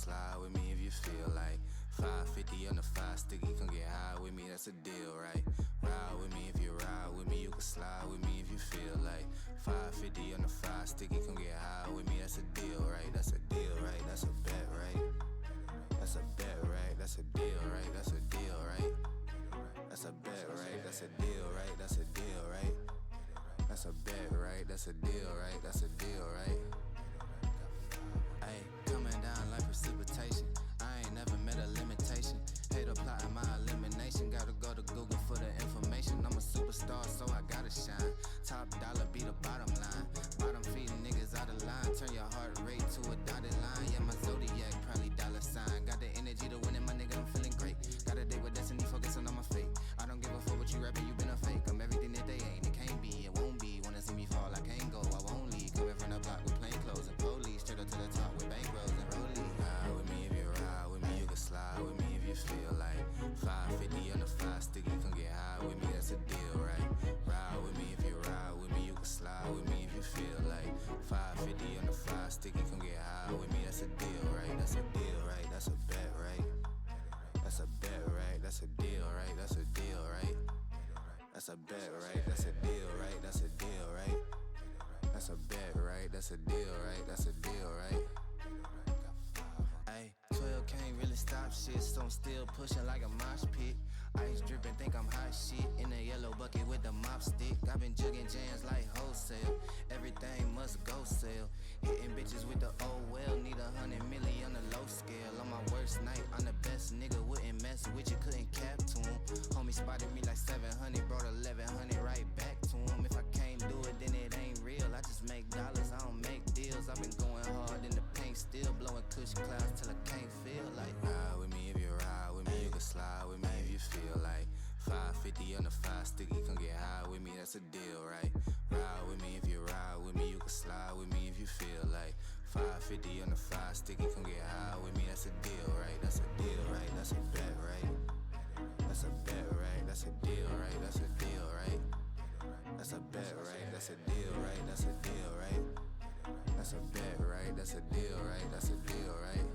slide with me if you feel like 550 on the 5 sticky, come get high with me, that's a deal, right? Ride with me if you ride with me, you can slide with me if you feel like 550 on the 5 sticky, come get high with me, that's a deal, right? That's a deal, right? That's a bet, right? That's a bet, right? That's a deal, right? That's a deal, right? That's a bet, right? That's a deal, right? That's a deal, right? That's a bet, right? That's a deal, right? That's a deal, right? Ayy, coming down like precipitation. I ain't never met a limitation. Hater plotting my elimination. Gotta go to Google for the information. I'm a superstar, so I gotta shine. Top dollar be the bottom line. Bottom feeding niggas out of line. Turn your heart rate to a dotted line. Yeah, my zodiac probably dollar sign. Got the energy to win it, my nigga, I'm feeling great. Got a day with destiny, focusing on my fate. I don't give a fuck what you rapping, you been a fake. I'm everything that they ain't, it can't be, it won't be. Wanna see me fall, I can't go, I won't leave. Coming from the block with plain clothes and police. Straight up to the top with bankrolls and rollies. Ride with me if you ride with me, you can slide with me if you feel like 550 on the 5 sticky, come get high with me, that's a deal, right? Ride with me if you ride with me, you can slide with me if you feel like 550 on the 5 sticky, come get high with me, that's a deal, right? That's a deal, right? That's a bet, right? That's a bet, right? That's a deal, right? That's a deal, right? That's a bet, right? That's a deal, right? That's a deal, right? That's a bet, right? That's a deal, right? That's a deal, right? Ayy, 12 can't really stop shit, so I'm still pushing like a mosh pit. Ice dripping, think I'm hot shit. In a yellow bucket with the mop stick. I've been jugging jams like wholesale. Everything must go sell. Hitting bitches with the oh well. Need 100 million on the low scale. On my worst night, I'm the best nigga. Wouldn't mess with you, couldn't cap to him. Homie spotted me like 700, brought 1100 right back to him. If I can't do it, then it ain't real. I just make dollars, I don't make deals. I've been going hard in the paint, still blowing kush clouds till I can't feel like. Ride with me if you ride with me, you can slide with me if you feel like 550 on the 5 sticky, come get high with me, that's a deal, right? Ride with me if you ride with me, you can slide with me if you feel like 550 on the 5 sticky, come get high with me, that's a deal, right? That's a deal, right? That's a bet, right? That's a bet, right? That's a deal, right? That's a deal, right? That's a bet, right? That's a deal, right? That's a deal, right? That's a bet, right? That's a deal, right? That's a deal, right?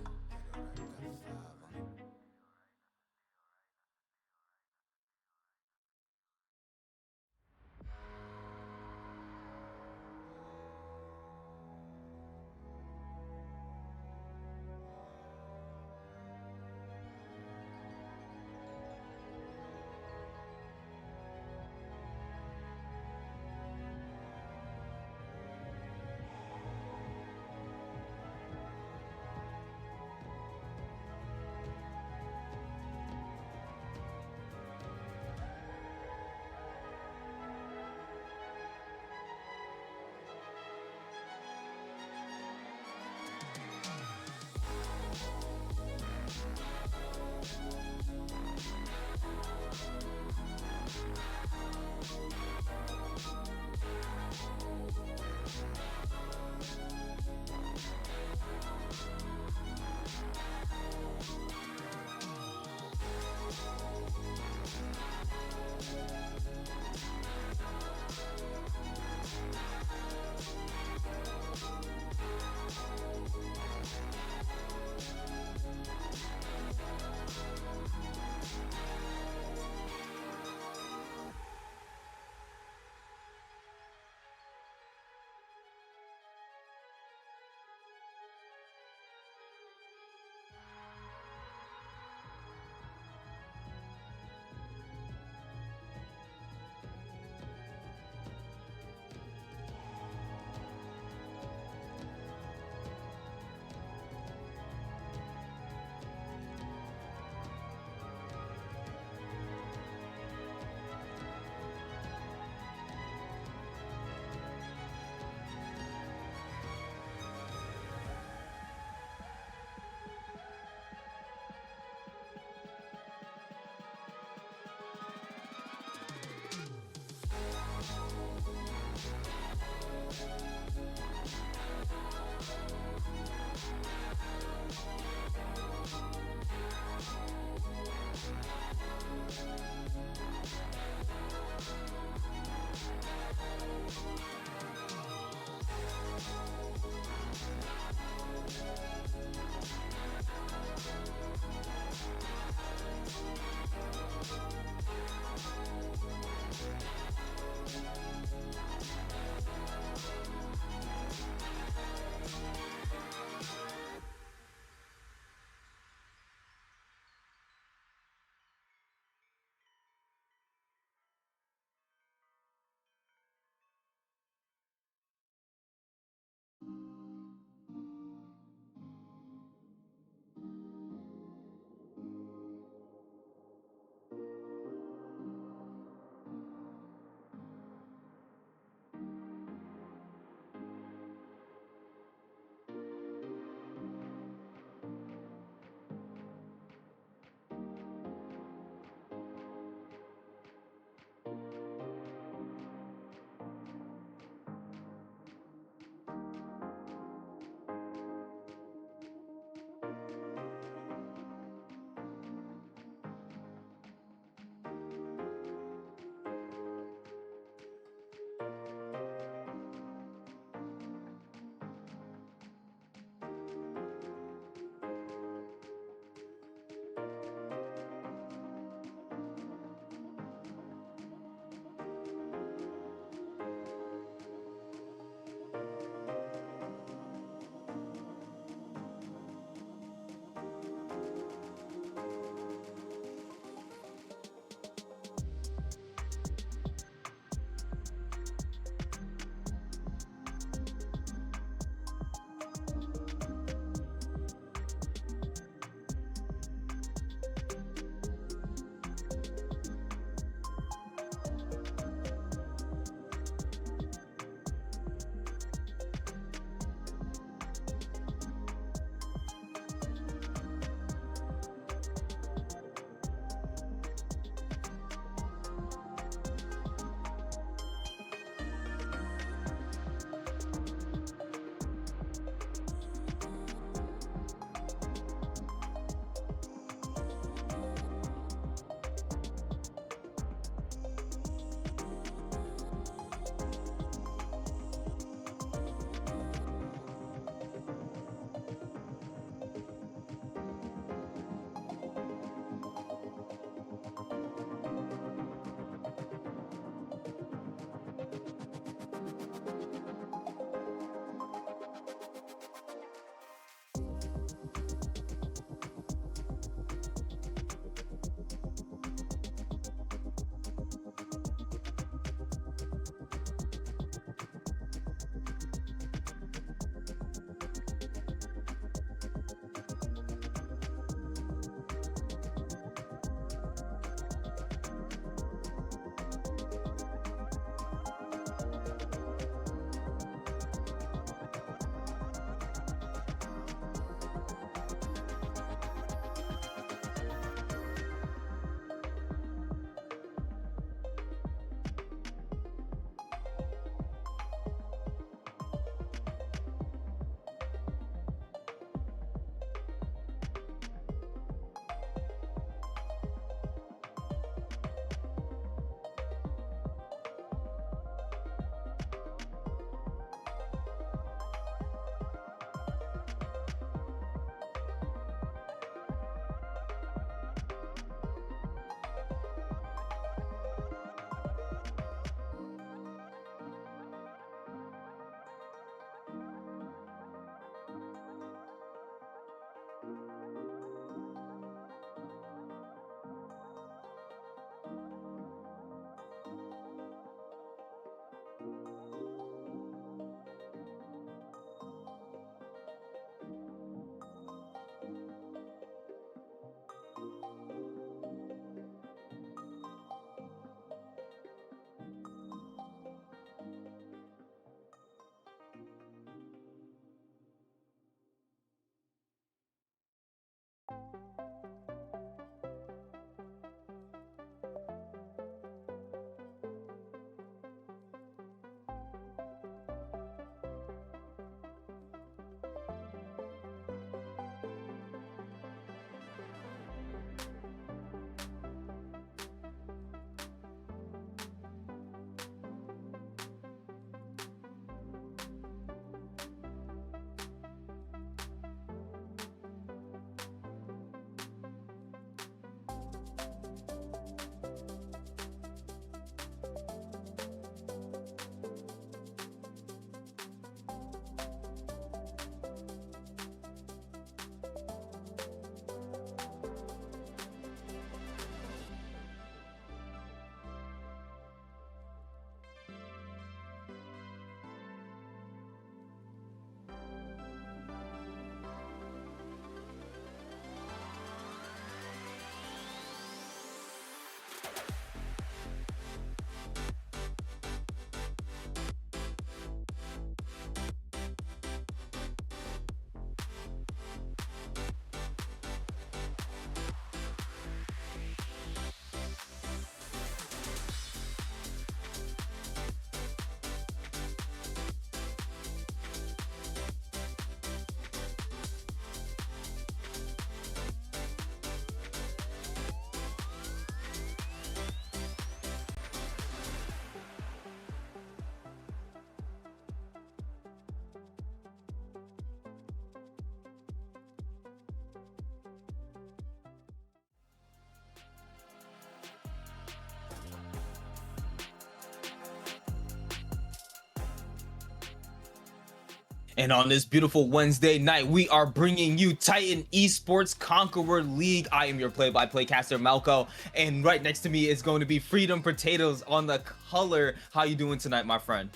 And on this beautiful Wednesday night, we are bringing you Titan Esports Conqueror League. I am your play-by-play caster, Malco, and right next to me is going to be Freedom Potatoes on the color. How you doing tonight, my friend?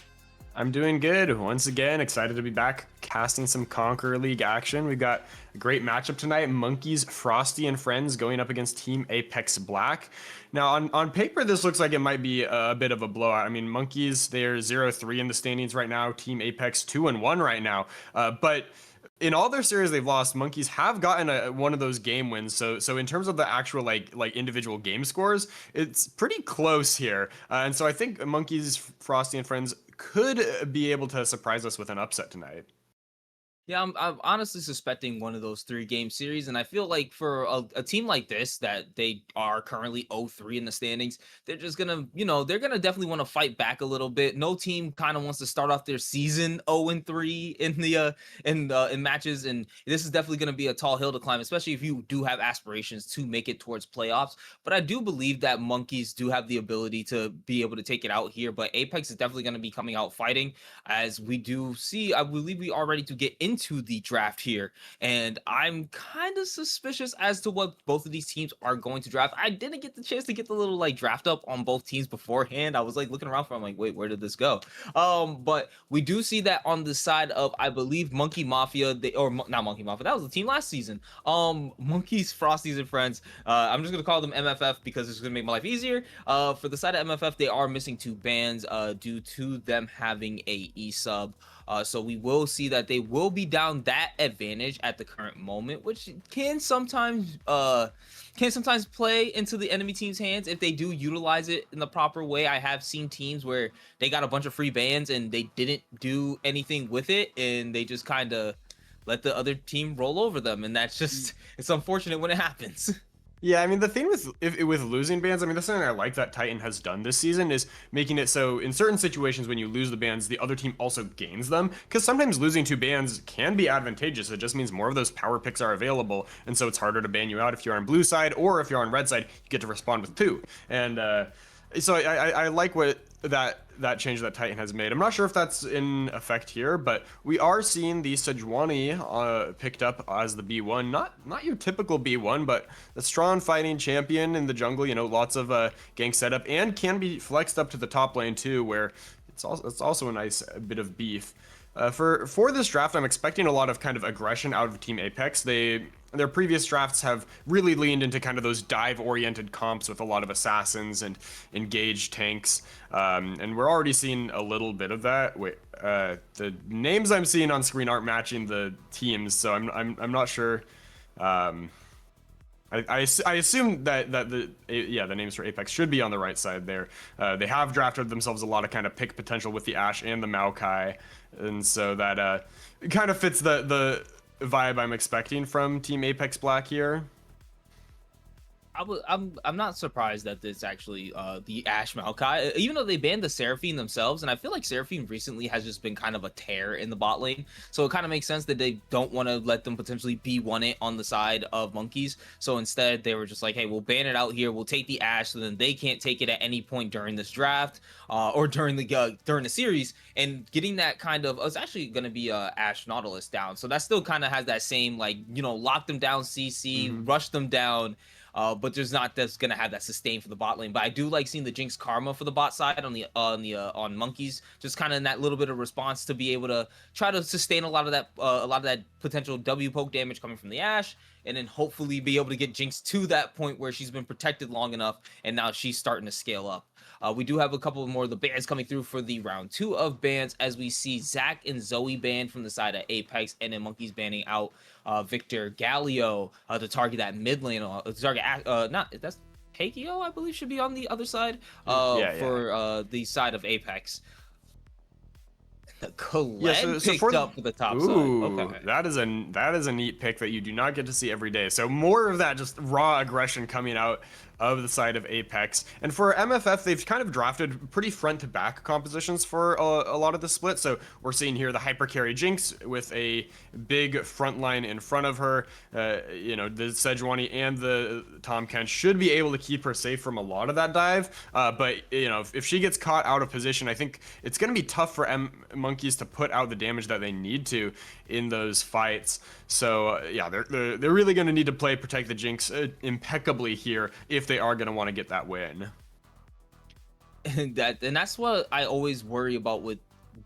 I'm doing good. Once again, excited to be back casting some Conqueror League action. We've got a great matchup tonight. Monkeys, Frosty, and friends going up against Team Apex Black. Now, on paper, this looks like it might be a bit of a blowout. I mean, Monkeys, they're 0-3 in the standings right now. Team Apex 2-1 right now. But in all their series they've lost, Monkeys have gotten one of those game wins. So in terms of the actual like individual game scores, it's pretty close here. And so I think Monkeys, Frosty, and friends could be able to surprise us with an upset tonight. Yeah, I'm honestly suspecting one of those 3-game series, and I feel like for a team like this that they are currently 0-3 in the standings, they're just gonna, they're gonna definitely want to fight back a little bit. No team kind of wants to start off their season 0-3 in the in matches, and this is definitely gonna be a tall hill to climb, especially if you do have aspirations to make it towards playoffs. But I do believe that Monkeys do have the ability to be able to take it out here. But Apex is definitely gonna be coming out fighting, as we do see. I believe we are ready to get into the draft here, and I'm kind of suspicious as to what both of these teams are going to draft. I didn't get the chance to get the little like draft up on both teams beforehand. I was like looking around for, I'm like, wait, where did this go? But we do see that on the side of, I believe, Monkey Mafia, not Monkey Mafia, that was the team last season. Monkeys, Frosties, and friends. I'm just gonna call them MFF because it's gonna make my life easier. For the side of MFF, they are missing 2 bans due to them having a E-sub. So we will see that they will be down that advantage at the current moment, which can sometimes play into the enemy team's hands if they do utilize it in the proper way. I have seen teams where they got a bunch of free bans and they didn't do anything with it, and they just kind of let the other team roll over them, and that's just, it's unfortunate when it happens. Yeah, I mean, the thing with losing bans, I mean, that's something I like that Titan has done this season, is making it so in certain situations when you lose the bans, the other team also gains them. Because sometimes losing 2 bans can be advantageous. It just means more of those power picks are available, and so it's harder to ban you out if you're on blue side, or if you're on red side, you get to respond with 2. And so I like what that change that Titan has made. I'm not sure if that's in effect here, but we are seeing the Sejuani picked up as the B1. Not your typical B1, but a strong fighting champion in the jungle. Lots of gank setup, and can be flexed up to the top lane too, where it's also a nice bit of beef. For this draft, I'm expecting a lot of kind of aggression out of Team Apex. Their previous drafts have really leaned into kind of those dive-oriented comps with a lot of assassins and engaged tanks, and we're already seeing a little bit of that. Wait, the names I'm seeing on screen aren't matching the teams, so I'm not sure. I assume that the names for Apex should be on the right side there. They have drafted themselves a lot of kind of pick potential with the Ashe and the Maokai, and so that kind of fits the vibe I'm expecting from Team Apex Black here. I'm not surprised that it's actually the Ashe Maokai, even though they banned the Seraphine themselves, and I feel like Seraphine recently has just been kind of a tear in the bot lane, so it kind of makes sense that they don't want to let them potentially B1 it on the side of Monkeys. So instead they were just like, hey, we'll ban it out here, we'll take the Ashe, so then they can't take it at any point during this draft or during the series. And getting that kind of, it's actually going to be Ashe Nautilus down, so that still kind of has that same, like, lock them down CC, rush them down. But there's not that's gonna have that sustain for the bot lane. But I do like seeing the Jinx Karma for the bot side on Monkeys, just kind of in that little bit of response to be able to try to sustain a lot of that potential W poke damage coming from the Ashe, and then hopefully be able to get Jinx to that point where she's been protected long enough, and now she's starting to scale up. We do have a couple more of the bans coming through for the round 2 of bans, as we see Zach and Zoe banned from the side of Apex, and then Monkeys banning out Victor Galio to target that mid lane. That's Takeo, I believe, should be on the other side for the side of Apex. Colette picked up for the top side. Okay. That is a neat pick that you do not get to see every day. So more of that just raw aggression coming out of the side of Apex. And for MFF, they've kind of drafted pretty front to back compositions for a lot of the split. So we're seeing here the hyper carry Jinx with a big front line in front of her. You know, the Sejuani and the Tom Kench should be able to keep her safe from a lot of that dive. But, you know, if she gets caught out of position, I think it's going to be tough for Monkeys to put out the damage that they need to in those fights. So yeah, they're really going to need to protect the Jinx impeccably here if they are going to want to get that win. And that's what I always worry about with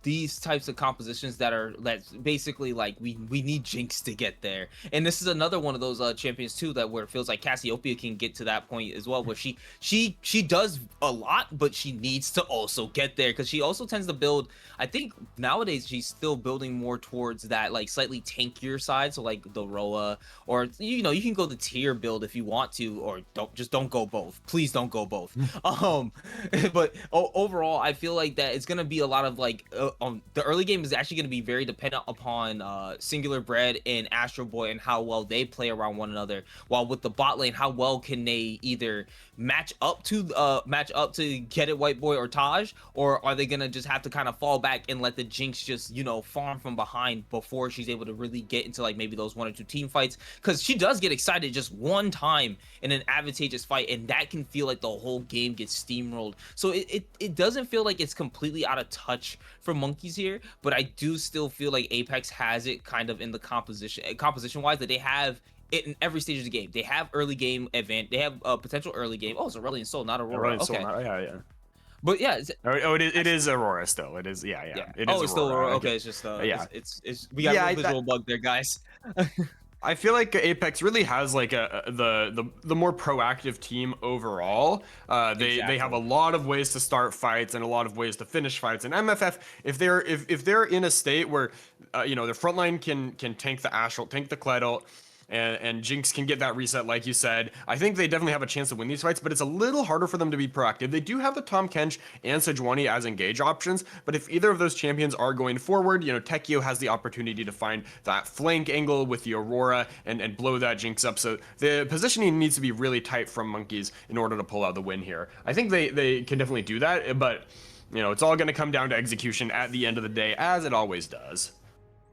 these types of compositions that's basically like we need Jinx to get there. And this is another one of those champions too that where it feels like Cassiopeia can get to that point as well, where she does a lot, but she needs to also get there because she also tends to build. I think nowadays she's still building more towards that like slightly tankier side, so like the Roa, or you know, you can go the tier build if you want to, or don't go both. Please don't go both. But overall I feel like that it's gonna be a lot of like the early game is actually going to be very dependent upon Singular Bread and Astro Boy and how well they play around one another. While with the bot lane, how well can they either match up to Get It White Boy or Taj, or are they going to just have to kind of fall back and let the Jinx just, you know, farm from behind before she's able to really get into like maybe those 1 or 2 team fights? Because she does get excited just one time in an advantageous fight, and that can feel like the whole game gets steamrolled. So it doesn't feel like it's completely out of touch for Monkeys here, but I do still feel like Apex has it kind of in the composition wise that they have it in every stage of the game. They have early game advantage. They have a potential early game. Oh, it's Aurelion Sol, not Aurora. Okay. Yeah. But yeah, it is Aurora still. It is, yeah. It is it's still Aurora. Okay, it's just yeah. It's we got a visual bug there, guys. I feel like Apex really has like the more proactive team overall. They have a lot of ways to start fights and a lot of ways to finish fights. And MFF, if they're in a state where you know, their front line can tank the Ashe, tank the Kled ult, and Jinx can get that reset, like you said, I think they definitely have a chance to win these fights, but it's a little harder for them to be proactive. They do have the Tom Kench and Sejuani as engage options, but if either of those champions are going forward, you know, Tekio has the opportunity to find that flank angle with the Aurora and blow that Jinx up. So the positioning needs to be really tight from Monkeys in order to pull out the win here. I think they can definitely do that, but you know, it's all going to come down to execution at the end of the day, as it always does.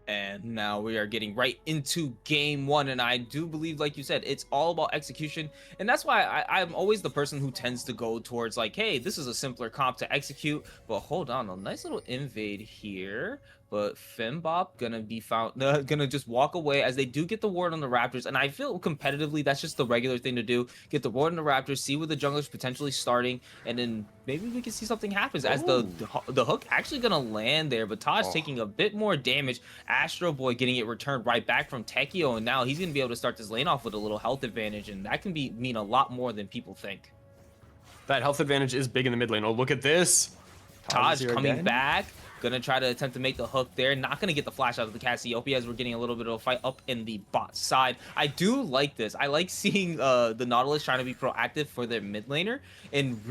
And now we are getting right into game 1, and I do believe, like you said, it's all about execution. And that's why I'm always the person who tends to go towards like, hey, this is a simpler comp to execute. But hold on, a nice little invade here. But Fembop gonna just walk away as they do get the ward on the Raptors. And I feel competitively that's just the regular thing to do. Get the ward on the Raptors, see where the jungler's potentially starting, and then maybe we can see something happens as the hook actually gonna land there. But Taj taking a bit more damage. Astro Boy getting it returned right back from Tekio, and now he's gonna be able to start this lane off with a little health advantage, and that can mean a lot more than people think. That health advantage is big in the mid lane. Oh, look at this. Taj coming back. Gonna try to attempt to make the hook there. Not gonna get the flash out of the Cassiopeia as we're getting a little bit of a fight up in the bot side. I do like this. I like seeing the Nautilus trying to be proactive for their mid laner and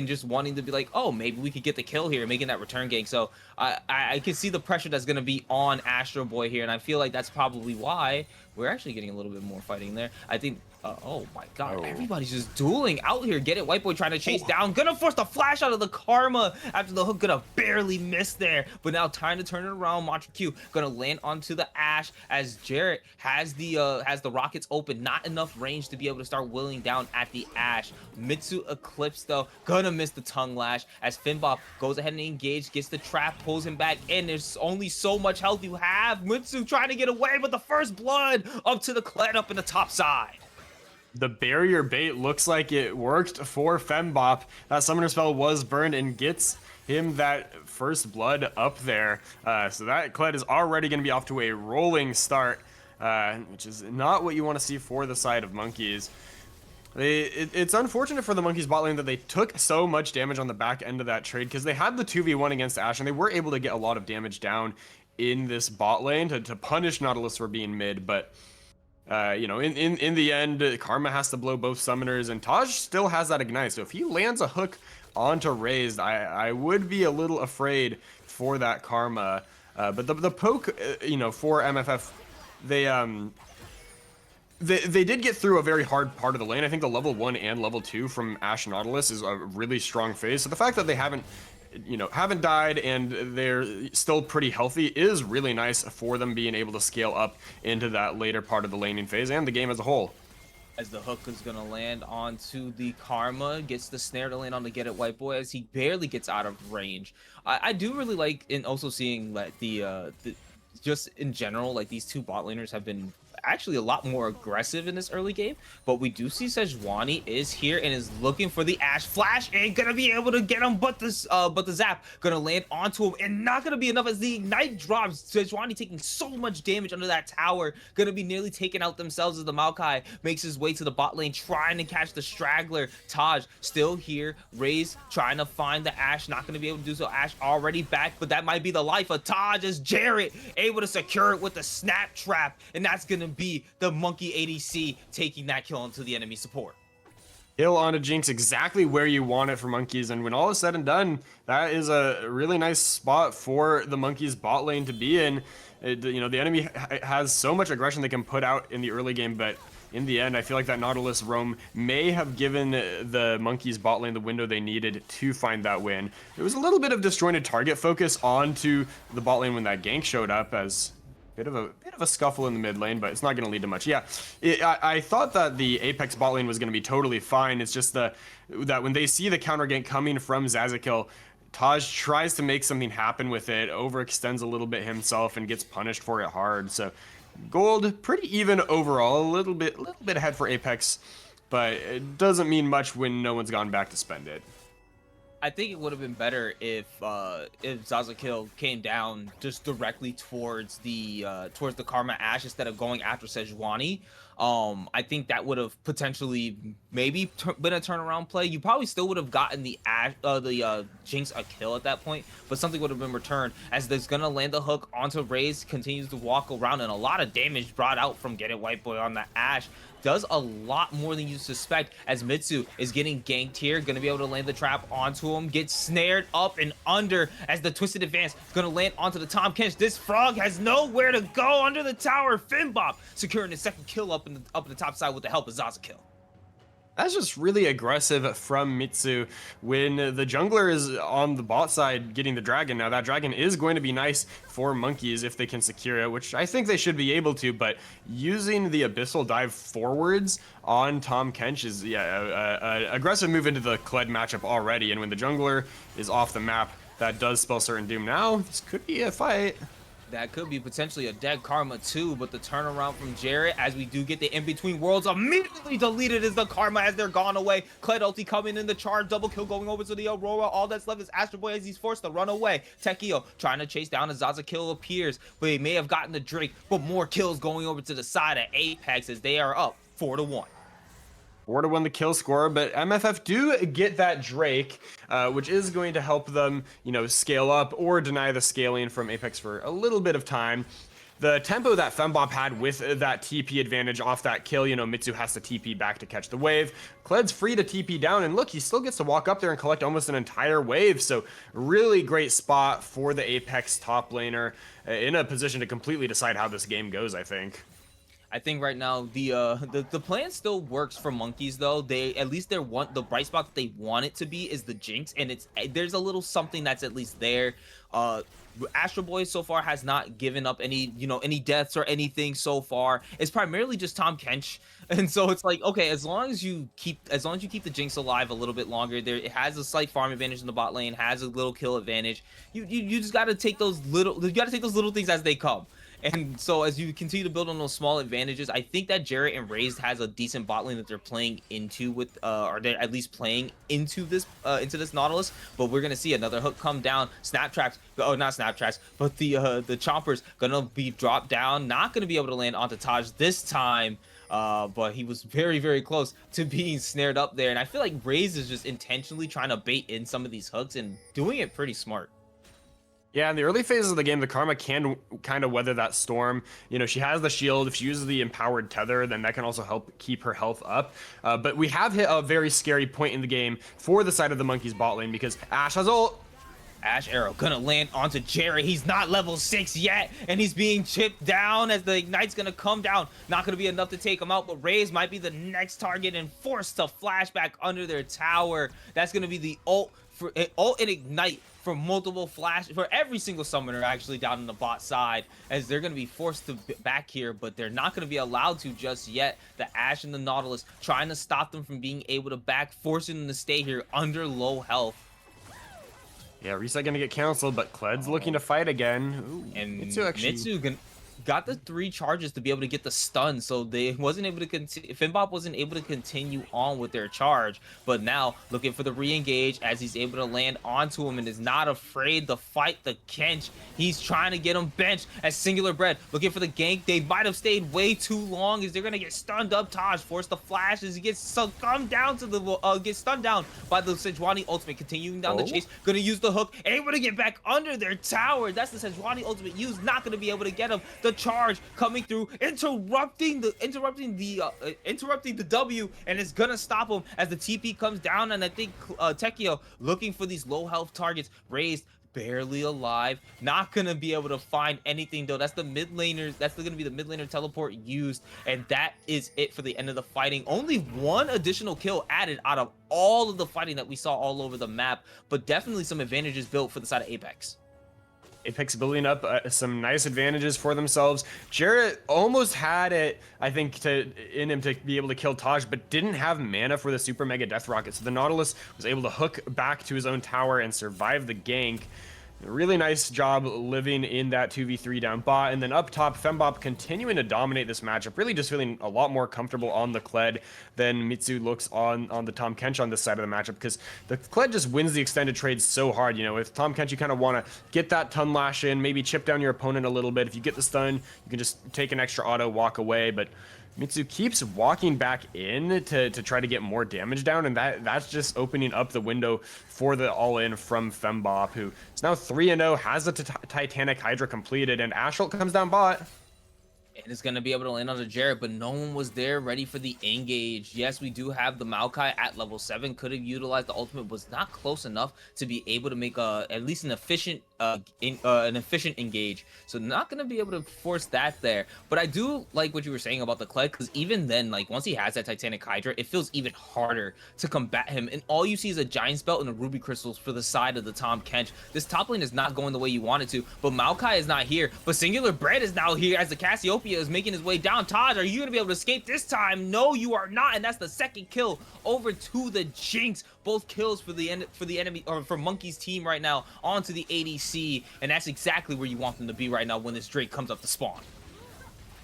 just wanting to be like, oh, maybe we could get the kill here, making that return gank. So I can see the pressure that's gonna be on Astro Boy here, and I feel like that's probably why we're actually getting a little bit more fighting there. I think oh my god, everybody's just dueling out here. Get It White Boy trying to chase down. Gonna force the flash out of the Karma after the hook. Gonna barely miss there. But now time to turn it around. Mantra Q gonna land onto the Ashe as Jarrett has the rockets open. Not enough range to be able to start wheeling down at the Ashe. Mitsu Eclipse though, gonna miss the tongue lash as Fembop goes ahead and engage, gets the trap, pulls him back in. There's only so much health you have. Mitsu trying to get away, but the first blood up to the Kled up in the top side. The barrier bait looks like it worked for Fembop. That summoner spell was burned and gets him that first blood up there. So that Kled is already going to be off to a rolling start, which is not what you want to see for the side of Monkeys. It's unfortunate for the Monkeys bot lane that they took so much damage on the back end of that trade, because they had the 2v1 against Ashe and they were able to get a lot of damage down in this bot lane to punish Nautilus for being mid, but you know, in the end, Karma has to blow both summoners, and Taj still has that ignite. So if he lands a hook onto Raised, I would be a little afraid for that Karma. But the poke, you know, for MFF, They did get through a very hard part of the lane. I think the level 1 and level 2 from Ashe Nautilus is a really strong phase. So the fact that they haven't died and they're still pretty healthy is really nice for them being able to scale up into that later part of the laning phase and the game as a whole. As the hook is going to land onto the Karma, gets the snare to land on the Get It White Boy as he barely gets out of range. I do really like in also seeing that the just in general, like these two bot laners have been actually a lot more aggressive in this early game, but we do see Sejuani is here and is looking for the Ashe flash. Ain't gonna be able to get him, but the zap gonna land onto him and not gonna be enough as the ignite drops. Sejuani taking so much damage under that tower, gonna be nearly taken out themselves as the Maokai makes his way to the bot lane trying to catch the straggler. Taj still here, Raze trying to find the Ashe, not gonna be able to do so. Ashe already back, but that might be the life of Taj as Jarrett able to secure it with the snap trap, and that's gonna be the Monkey ADC taking that kill into the enemy support. Kill onto Jinx exactly where you want it for Monkeys, and when all is said and done, that is a really nice spot for the Monkeys bot lane to be in. The enemy has so much aggression they can put out in the early game, but in the end, I feel like that Nautilus roam may have given the Monkeys bot lane the window they needed to find that win. There was a little bit of disjointed target focus onto the bot lane when that gank showed up, as bit of a scuffle in the mid lane, but it's not going to lead to much. Yeah, I thought that the Apex bot lane was going to be totally fine. It's just that when they see the counter gank coming from Zazakil, Taj tries to make something happen with it, overextends a little bit himself, and gets punished for it hard. So gold pretty even overall, a little bit ahead for Apex, but it doesn't mean much when no one's gone back to spend it. I think it would have been better if Zazakil came down just directly towards the Karma Ashe instead of going after Sejuani. I think that would have potentially maybe been a turnaround play. You probably still would have gotten the Jinx a kill at that point, but something would have been returned as there's gonna land the hook onto Raze, continues to walk around, and a lot of damage brought out from Get It White Boy on the Ashe. Does a lot more than you suspect as Mitsu is getting ganked here, gonna be able to land the trap onto him, gets snared up and under as the Twisted Advance gonna land onto the Tahm Kench. This frog has nowhere to go under the tower. Finbop securing his second kill up in the top side with the help of Zazakil. That's just really aggressive from Mitsu when the jungler is on the bot side getting the dragon. Now that dragon is going to be nice for Monkeys if they can secure it, which I think they should be able to, but using the abyssal dive forwards on Tahm Kench is an aggressive move into the Kled matchup already, and when the jungler is off the map, that does spell certain doom. Now this could be a fight. That could be potentially a dead Karma too, but the turnaround from Jarrett as we do get the in-between worlds immediately deleted as the Karma as they're gone away. Kled ulti coming in the charge, double kill going over to the Aurora. All that's left is Astro Boy as he's forced to run away. Tekio trying to chase down as Zazakil appears, but he may have gotten the Drake, but more kills going over to the side of Apex as they are up 4-1. 4-1 the kill score, but MFF do get that Drake, which is going to help them, scale up or deny the scaling from Apex for a little bit of time. The tempo that Fembop had with that TP advantage off that kill, Mitsu has to TP back to catch the wave. Kled's free to TP down, and look, he still gets to walk up there and collect almost an entire wave. So really great spot for the Apex top laner in a position to completely decide how this game goes, I think. I think right now the plan still works for Monkeys though. They at least the bright spot that they want it to be is the Jinx, and there's a little something that's at least there. Astro Boy so far has not given up any deaths or anything so far. It's primarily just Tahm Kench, and so it's like, okay, as long as you keep the Jinx alive a little bit longer, it has a slight farm advantage in the bot lane, has a little kill advantage. You just got to take those little things as they come. And so as you continue to build on those small advantages, I think that Jarrett and Raze has a decent bot lane that they're playing into with, or they're at least playing into this Nautilus. But we're gonna see another hook come down, snap traps. Oh, not snap traps, but the chompers gonna be dropped down, not gonna be able to land onto Taj this time. But he was very, very close to being snared up there. And I feel like Raze is just intentionally trying to bait in some of these hooks and doing it pretty smart. Yeah, in the early phases of the game, the Karma can kind of weather that storm. She has the shield. If she uses the empowered tether, then that can also help keep her health up. But we have hit a very scary point in the game for the side of the Monkeys bot lane because Ashe has ult. Ash arrow gonna land onto Jerry. He's not level 6 yet, and he's being chipped down as the Ignite's gonna come down. Not gonna be enough to take him out, but Raze might be the next target and forced to flash back under their tower. That's gonna be the ult and Ignite for multiple flash for every single summoner actually down in the bot side, as they're going to be forced to back here, but they're not going to be allowed to just yet. The Ashe and the Nautilus trying to stop them from being able to back, forcing them to stay here under low health. Yeah, Reset gonna get canceled, but Kled's looking to fight again. Ooh, And Mitsu got the 3 charges to be able to get the stun, so they wasn't able to continue. Finbop wasn't able to continue on with their charge, but now looking for the re-engage as he's able to land onto him and is not afraid to fight the Kench. He's trying to get him benched as Singular Bread looking for the gank. They might have stayed way too long as they're gonna get stunned up. Taj forced the flash as he gets succumbed down to the gets stunned down by the Sejuani ultimate, continuing down the chase. Gonna use the hook, able to get back under their tower. That's the Sejuani ultimate use, not gonna be able to get him. The charge coming through, interrupting the W, and it's gonna stop him as the TP comes down. And I think Tekio looking for these low health targets. Raised, barely alive, not gonna be able to find anything though. That's the mid laners, that's gonna be the mid laner teleport used, and that is it for the end of the fighting. Only 1 additional kill added out of all of the fighting that we saw all over the map, but definitely some advantages built for the side of Apex. Apex building up some nice advantages for themselves. Jarrett almost had it, I think, in him to be able to kill Taj, but didn't have mana for the Super Mega Death Rocket. So the Nautilus was able to hook back to his own tower and survive the gank. Really nice job living in that 2v3 down bot. And then up top, Fembop continuing to dominate this matchup, really just feeling a lot more comfortable on the Kled than Mitsu looks on the Tahm Kench on this side of the matchup, because the Kled just wins the extended trades so hard. You know, with Tahm Kench, you kind of want to get that Ton Lash in, maybe chip down your opponent a little bit. If you get the stun, you can just take an extra auto, walk away, but Mitsu keeps walking back in to try to get more damage down, and that's just opening up the window for the all-in from Fembop, who is now 3-0, has the Titanic Hydra completed, and Ashult comes down bot. And it's going to be able to land on the Jarrett, but no one was there ready for the engage. Yes, we do have the Maokai at level 7. Could have utilized the ultimate, was not close enough to be able to make at least an efficient engage. So not going to be able to force that there. But I do like what you were saying about the Kled, because even then, like, once he has that Titanic Hydra, it feels even harder to combat him. And all you see is a Giant's Belt and the Ruby Crystals for the side of the Tahm Kench. This top lane is not going the way you want it to, but Maokai is not here. But Singular Bread is now here as the Cassiopeia is making his way down. Taj, are you going to be able to escape this time? No, you are not, and that's the 2nd kill over to the Jinx. Both kills for the enemy, or for Monkey's team right now, onto the ADC, and that's exactly where you want them to be right now when this Drake comes up to spawn.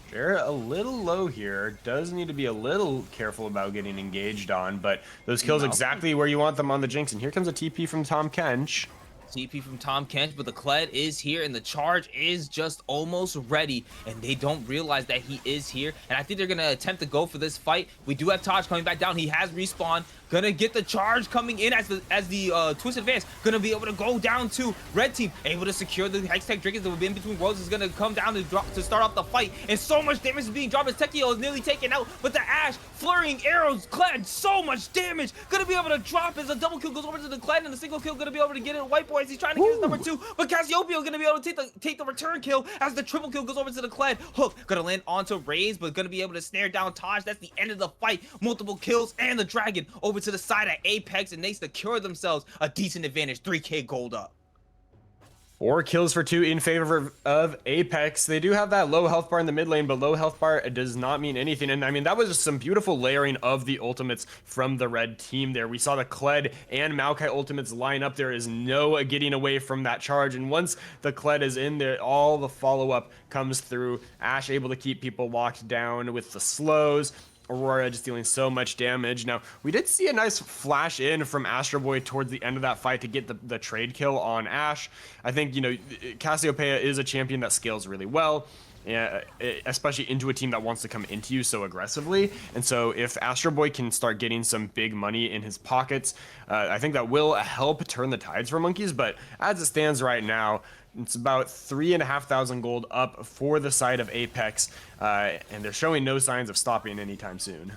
Jarrett a little low here, does need to be a little careful about getting engaged on, but those kills exactly where you want them on the Jinx. And here comes a TP from Tahm Kench. TP from Tahm Kench, but the Kled is here and the charge is just almost ready, and they don't realize that he is here, and I think they're gonna attempt to go for this fight. We do have Taj coming back down. He has respawn, gonna get the charge coming in as the twist advance, gonna be able to go down to red team, able to secure the Hextech Dragons that would be in between worlds. Is gonna come down to start off the fight, and so much damage is being dropped as Tekio is nearly taken out, but the Ashe flurrying arrows, Kled, so much damage, gonna be able to drop as a double kill goes over to the Kled, and a single kill gonna be able to get it White Boy as he's trying to get his number 2, but Cassiopeia is gonna be able to take the return kill as the triple kill goes over to the Kled. Hook gonna land onto Raze, but gonna be able to snare down Taj. That's the end of the fight. Multiple kills and the dragon over to the side of Apex, and they secure themselves a decent advantage, 3k gold up. 4 kills for 2 in favor of Apex. They do have that low health bar in the mid lane, but low health bar does not mean anything. And I mean, that was just some beautiful layering of the ultimates from the red team there. We saw the Kled and Maokai ultimates line up. There is no getting away from that charge. And once the Kled is in there, all the follow-up comes through. Ashe able to keep people locked down with the slows. Aurora just dealing so much damage. Now, we did see a nice flash in from Astro Boy towards the end of that fight to get the trade kill on Ashe. I think, you know, Cassiopeia is a champion that scales really well, especially into a team that wants to come into you so aggressively. And so if Astro Boy can start getting some big money in his pockets, I think that will help turn the tides for Monkeys. But as it stands right now, it's about 3,500 gold up for the side of Apex, and they're showing no signs of stopping anytime soon.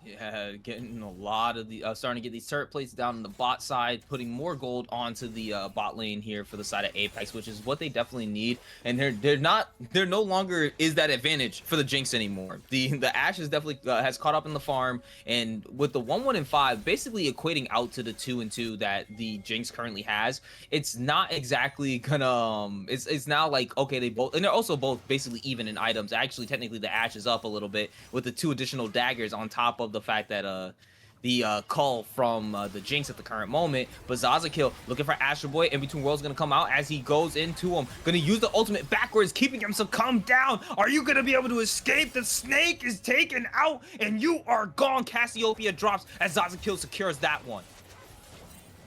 Yeah, getting a lot of the starting to get these turret plates down on the bot side, putting more gold onto the bot lane here for the side of Apex, which is what they definitely need. And they're no longer is that advantage for the Jinx anymore. The Ashe is definitely has caught up in the farm, and with the 1-1 and 5 basically equating out to the 2 and 2 that the Jinx currently has, it's not exactly gonna it's now like, okay, they both, and they're also both basically even in items. Actually, technically the Ashe is up a little bit with the 2 additional daggers on top of the fact that the call from the Jinx at the current moment. But Zazakill looking for Astro Boy. In Between Worlds gonna come out as he goes into him. Gonna use the ultimate backwards, keeping him so calm down. Are you gonna be able to escape? The snake is taken out and you are gone. Cassiopeia drops as Zazakill secures that one.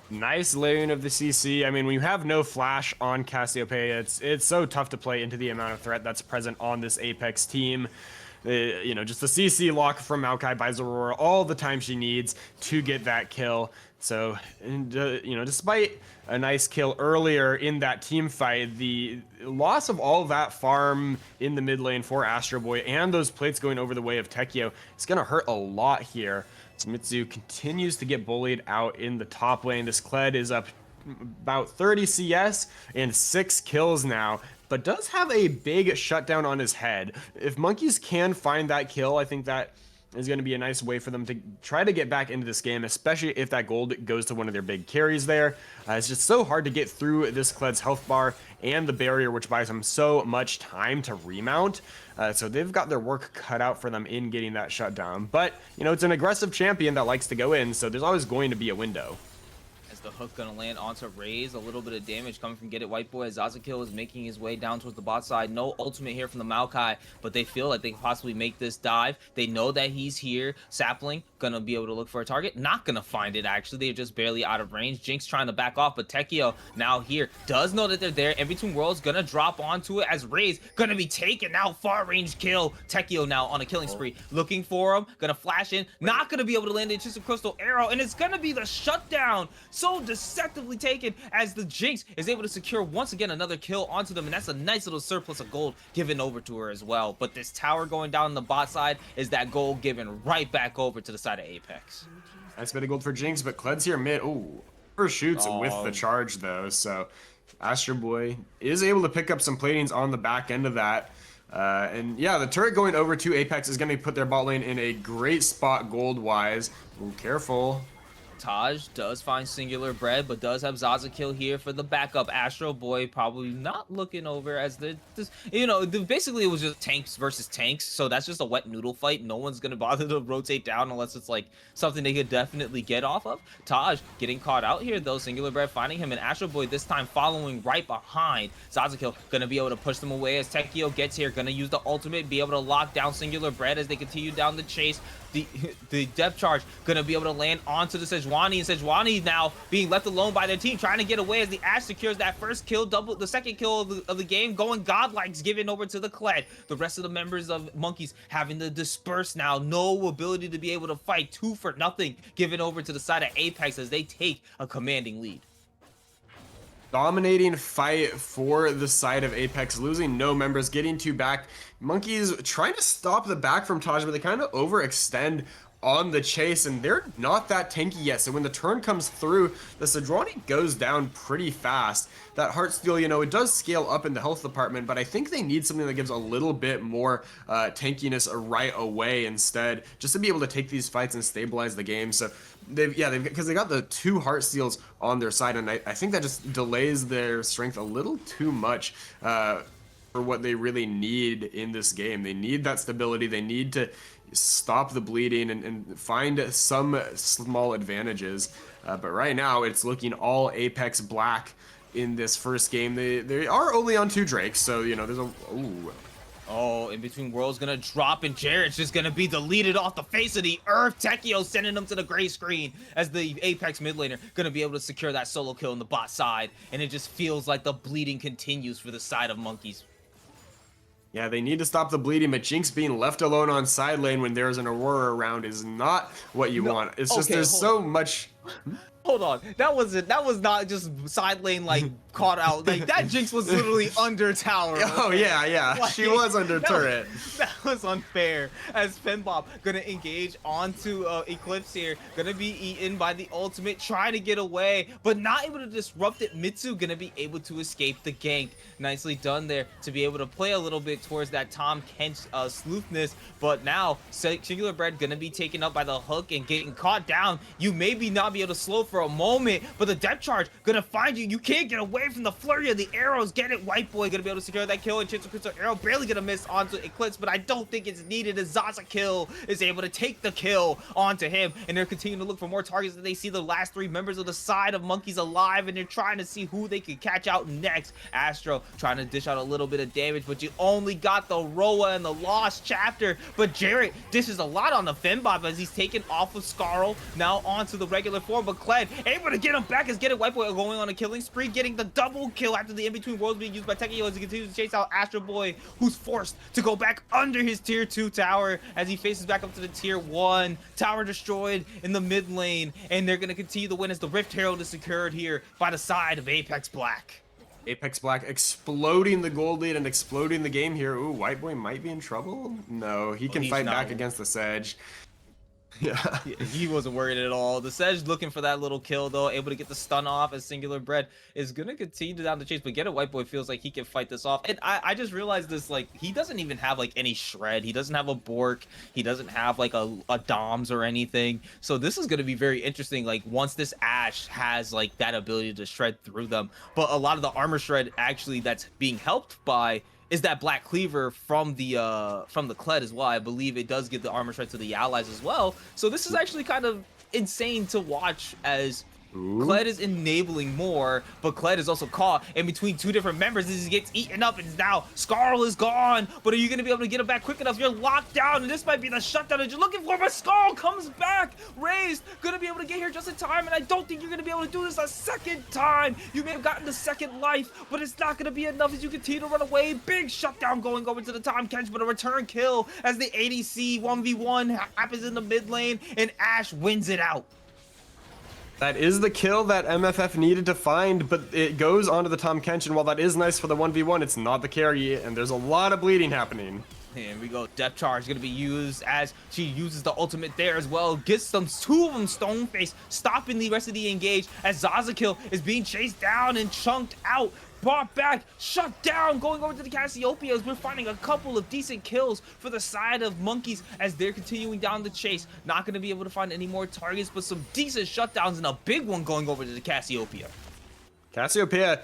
Nice layering of the CC. I mean, when you have no flash on Cassiopeia, it's so tough to play into the amount of threat that's present on this Apex team. You know, just the CC lock from Maokai buys Aurora all the time she needs to get that kill. So, you know, despite a nice kill earlier in that team fight, the loss of all that farm in the mid lane for Astro Boy and those plates going over the way of Tekio is going to hurt a lot here. So Mitsu continues to get bullied out in the top lane. This Kled is up about 30 CS and 6 kills now, but does have a big shutdown on his head. If Monkeys can find that kill, I think that is going to be a nice way for them to try to get back into this game, especially if that gold goes to one of their big carries there. It's just so hard to get through this Kled's health bar and the barrier, which buys them so much time to remount. So they've got their work cut out for them in getting that shutdown. But, you know, it's an aggressive champion that likes to go in, so there's always going to be a window. The hook gonna land onto Raze. A little bit of damage coming from Get It White Boy as Zazakill is making his way down towards the bot side. No ultimate here from the Maokai, but they feel like they can possibly make this dive. They know that he's here. Sapling gonna be able to look for a target. Not gonna find it, actually. They're just barely out of range. Jinx trying to back off, but Tekio now here does know that they're there. In Between Worlds gonna drop onto it as Raze gonna be taken out. Far range kill. Tekio now on a killing spree. Looking for him. Gonna flash in. Not gonna be able to land the Intrusive Crystal Arrow, and it's gonna be the shutdown. So deceptively taken as the Jinx is able to secure once again another kill onto them, and that's a nice little surplus of gold given over to her as well. But this tower going down on the bot side is that gold given right back over to the side of Apex. Nice bit of gold for Jinx, but Kled's here mid. Ooh, shoots with the charge though, so Astro Boy is able to pick up some platings on the back end of that. And yeah, the turret going over to Apex is going to put their bot lane in a great spot gold-wise. Ooh, careful. Taj does find Singular Bread, but does have Zazakill here for the backup. Astro Boy probably not looking over as basically it was just tanks versus tanks, so that's just a wet noodle fight. No one's gonna bother to rotate down unless it's like something they could definitely get off of. Taj getting caught out here though. Singular Bread finding him, and Astro Boy this time following right behind. Zazakill gonna be able to push them away as Tekio gets here, gonna use the ultimate, be able to lock down Singular Bread as they continue down the chase. The depth charge gonna be able to land onto the Sejuani, and Sejuani now being left alone by their team, trying to get away as the Ashe secures that first kill, the second kill of the game, going godlikes, given over to the Kled. The rest of the members of Monkeys having to disperse now, no ability to be able to fight, 2 for nothing, given over to the side of Apex as they take a commanding lead. Dominating fight for the side of Apex, losing no members, getting 2 back. Monkeys trying to stop the back from Taj, but they kind of overextend on the chase, and they're not that tanky yet. So when the turn comes through, the Sejuani goes down pretty fast. That Heartsteel, you know, it does scale up in the health department, but I think they need something that gives a little bit more tankiness right away instead, just to be able to take these fights and stabilize the game. So because they got the 2 Heartsteels on their side, and I think that just delays their strength a little too much for what they really need in this game. They need that stability. They need to stop the bleeding and find some small advantages. But right now, it's looking all Apex black in this first game. They are only on 2 Drakes, so, you know, there's a... Ooh. Oh, In Between Worlds gonna drop, and Jared's just gonna be deleted off the face of the earth. Tekio sending them to the gray screen as the Apex mid laner gonna be able to secure that solo kill on the bot side, and it just feels like the bleeding continues for the side of Monkeys. Yeah, they need to stop the bleeding, but Jinx being left alone on side lane when there's an Aurora around is not what you want. It's just there's so much Hold on, that was not just side lane like caught out. Like that Jinx was literally under tower. Oh okay? yeah, Like, she was under turret. That was unfair. As Fenbob gonna engage onto Eclipse here, gonna be eaten by the ultimate, trying to get away, but not able to disrupt it. Mitsu gonna be able to escape the gank. Nicely done there to be able to play a little bit towards that Tom Kench sleuthness, but now Singular Bread gonna be taken up by the hook and getting caught down. You maybe not be able to slow for a moment, but the depth charge gonna find you. You can't get away from the flurry of the arrows. Get it, White Boy gonna be able to secure that kill, and Crystal Arrow barely gonna miss onto Eclipse, but I don't think it's needed as Zaza is able to take the kill onto him, and they're continuing to look for more targets. They see the last 3 members of the side of Monkeys alive, and they're trying to see who they can catch out next. Astro trying to dish out a little bit of damage, but you only got the Roa and the Lost Chapter, but Jarrett dishes a lot on the Fenbob as he's taken off of Scarl, now onto the regular form, but Kled able to get him back as Get It White Boy going on a killing spree, getting the double kill after the in-between worlds being used by Tekio as he continues to chase out Astro Boy, who's forced to go back under his tier 2 tower as he faces back up to the tier 1. Tower destroyed in the mid lane, and they're going to continue to win as the Rift Herald is secured here by the side of Apex Black. Apex Black exploding the gold lead and exploding the game here. Ooh, White Boy might be in trouble. No, he can fight back against the Sedge. Yeah. He wasn't worried at all. The Sedge looking for that little kill though, able to get the stun off as Singular Bread is gonna continue down the chase, but Get It White Boy feels like he can fight this off. And I just realized this, like, he doesn't even have like any shred. He doesn't have a Bork. He doesn't have like a Doms or anything. So this is gonna be very interesting. Like once this Ashe has like that ability to shred through them, but a lot of the armor shred actually that's being helped by is that Black Cleaver from the Kled as well. I believe it does give the armor shred to the allies as well. So this is actually kind of insane to watch as Kled is enabling more, but Kled is also caught in between 2 different members as he gets eaten up, and now Scarl is gone. But are you going to be able to get him back quick enough? You're locked down, and this might be the shutdown that you're looking for, but Scarl comes back. Raised, going to be able to get here just in time, and I don't think you're going to be able to do this a second time. You may have gotten the second life, but it's not going to be enough as you continue to run away. Big shutdown going over to the Tom Kench, but a return kill as the ADC 1v1 happens in the mid lane, and Ashe wins it out. That is the kill that MFF needed to find, but it goes onto the Tom Kench, and while that is nice for the 1v1, it's not the carry, and there's a lot of bleeding happening. Here we go. Depth charge going to be used as she uses the ultimate there as well. Gets them 2 of them stone face, stopping the rest of the engage as Zaza is being chased down and chunked out. Brought back, shut down, going over to the Cassiopeia as we're finding a couple of decent kills for the side of Monkeys as they're continuing down the chase. Not going to be able to find any more targets, but some decent shutdowns and a big one going over to the Cassiopeia. Cassiopeia,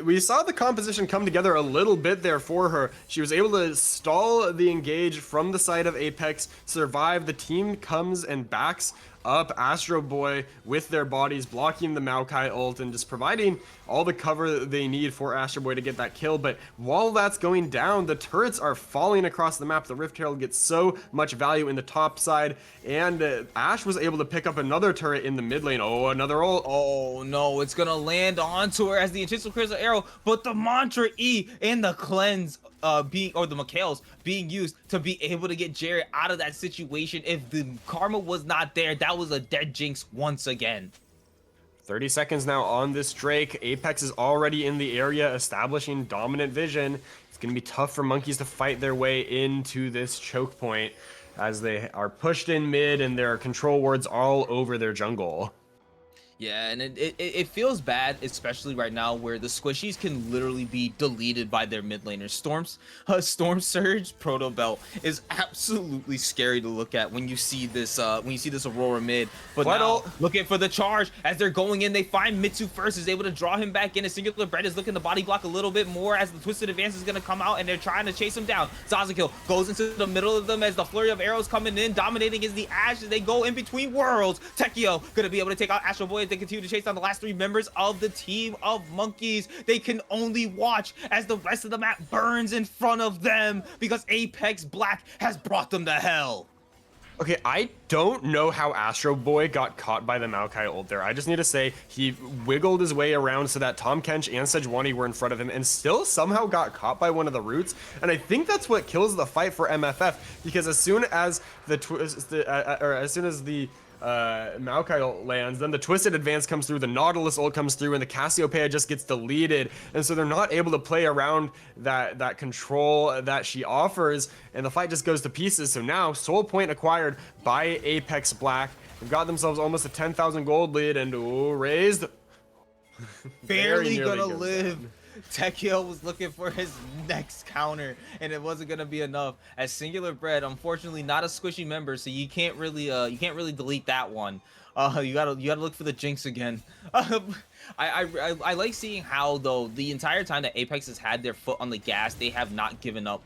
we saw the composition come together a little bit there for her. She was able to stall the engage from the side of Apex, survive. The team comes and backs up Astro Boy with their bodies, blocking the Maokai ult and just providing all the cover they need for Astro Boy to get that kill. But while that's going down, the turrets are falling across the map. The Rift Herald gets so much value in the top side, and Ashe was able to pick up another turret in the mid lane. Oh, another ult. Oh no, it's gonna land onto her as the Intentional Crystal Arrow, but the Mantra E and the Cleanse the Mikhails being used to be able to get Jarrett out of that situation. If the karma was not there, that was a dead Jinx once again. 30 seconds now on this Drake. Apex is already in the area, establishing dominant vision. It's going to be tough for Monkeys to fight their way into this choke point as they are pushed in mid and there are control wards all over their jungle. Yeah, and it feels bad, especially right now where the squishies can literally be deleted by their mid laners. Storm Surge Proto Belt is absolutely scary to look at when you see this Aurora mid. But now looking for the charge as they're going in, they find Mitsu first, is able to draw him back in. A Singular Bread is looking to body block a little bit more as the Twisted Advance is going to come out, and they're trying to chase him down. Zaza goes into the middle of them as the flurry of arrows coming in, dominating is the Ashe as they go in between worlds. Tekio gonna be able to take out Astro Boy. They continue to chase down the last 3 members of the team of Monkeys. They can only watch as the rest of the map burns in front of them because Apex Black has brought them to hell. Okay, I don't know how Astro Boy got caught by the Maokai ult there. I just need to say he wiggled his way around so that Tom Kench and Sejuani were in front of him and still somehow got caught by one of the roots. And I think that's what kills the fight for MFF, because as soon as the Maokai ult lands, then the Twisted Advance comes through, the Nautilus ult comes through, and the Cassiopeia just gets deleted, and so they're not able to play around that control that she offers, and the fight just goes to pieces. So now, Soul Point acquired by Apex Black. They've got themselves almost a 10,000 gold lead, and raised. Barely gonna live. Tekio was looking for his next counter, and it wasn't gonna be enough. As Singular Bread, unfortunately, not a squishy member, so you can't really delete that one. You gotta look for the Jinx again. I like seeing how though the entire time that Apex has had their foot on the gas, they have not given up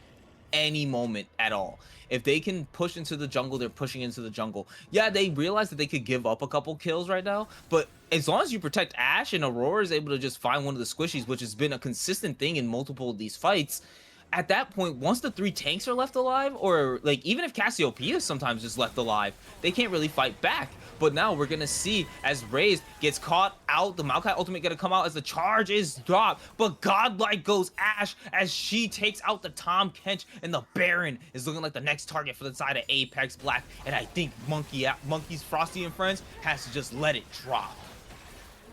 any moment at all. If they can push into the jungle, they're pushing into the jungle. Yeah, they realize that they could give up a couple kills right now, but as long as you protect Ashe and Aurora is able to just find one of the squishies, which has been a consistent thing in multiple of these fights, at that point, once the 3 tanks are left alive, or like even if Cassiopeia is sometimes just left alive, they can't really fight back. But now we're gonna see as Raze gets caught out, the Maokai ultimate gonna come out as the charge is dropped, but godlike goes Ashe as she takes out the Tom Kench, and the Baron is looking like the next target for the side of Apex Black. And I think Monkey's Frosty and friends has to just let it drop.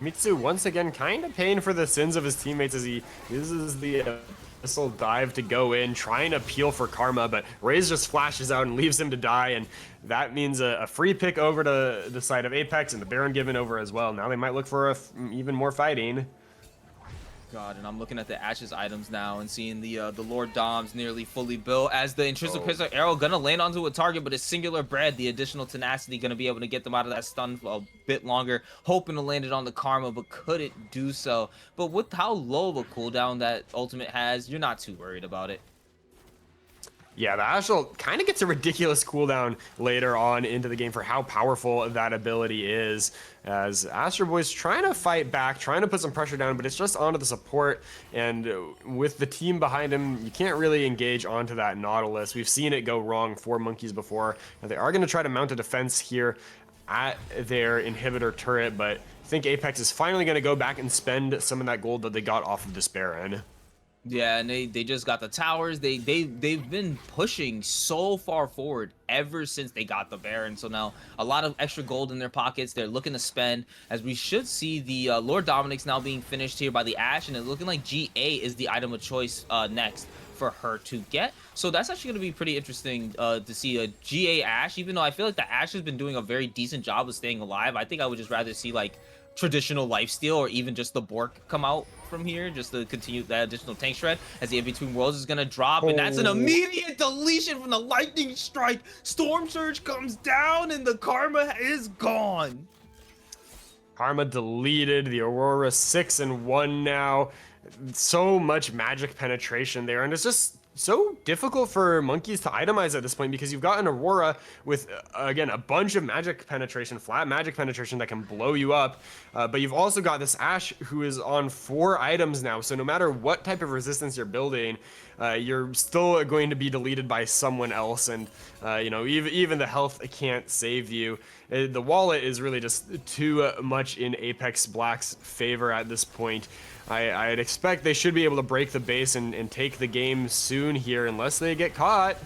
Mitsu once again kind of paying for the sins of his teammates as he uses the missile dive to go in, trying to peel for karma, but Raze just flashes out and leaves him to die, and that means a free pick over to the side of Apex, and the Baron given over as well. Now they might look for even more fighting. God, and I'm looking at the Ashes items now and seeing the Lord Doms nearly fully built as the intrinsic pistol arrow gonna land onto a target, but it's Singular Bread, the additional tenacity, gonna be able to get them out of that stun for a bit longer, hoping to land it on the Karma, but couldn't do so. But with how low of a cooldown that ultimate has, you're not too worried about it. Yeah, the Ashel kind of gets a ridiculous cooldown later on into the game for how powerful that ability is, as Astro Boy's trying to fight back, trying to put some pressure down, but it's just onto the support, and with the team behind him, you can't really engage onto that Nautilus. We've seen it go wrong for Monkeys before. Now, they are going to try to mount a defense here at their inhibitor turret, but I think Apex is finally going to go back and spend some of that gold that they got off of this Baron. Yeah, and they just got the towers. They've been pushing so far forward ever since they got the Baron. So now a lot of extra gold in their pockets. They're looking to spend, as we should see the Lord Dominic's now being finished here by the Ashe, and it's looking like GA is the item of choice next for her to get. So that's actually going to be pretty interesting to see a GA Ashe, even though I feel like the Ashe has been doing a very decent job of staying alive. I think I would just rather see like traditional lifesteal or even just the Bork come out from here just to continue that additional tank shred, as the In-Between Worlds is going to drop, and that's an immediate deletion from the Lightning Strike. Storm Surge comes down and the Karma is gone. Karma deleted, the Aurora 6-1 now. So much magic penetration there, and it's just so difficult for Monkeys to itemize at this point because you've got an Aurora with, again, a bunch of magic penetration, flat magic penetration that can blow you up, but you've also got this Ashe who is on 4 items now, so no matter what type of resistance you're building, you're still going to be deleted by someone else, and you know, even the health can't save you. The wallet is really just too much in Apex Black's favor at this point. I'd expect they should be able to break the base and take the game soon here, unless they get caught.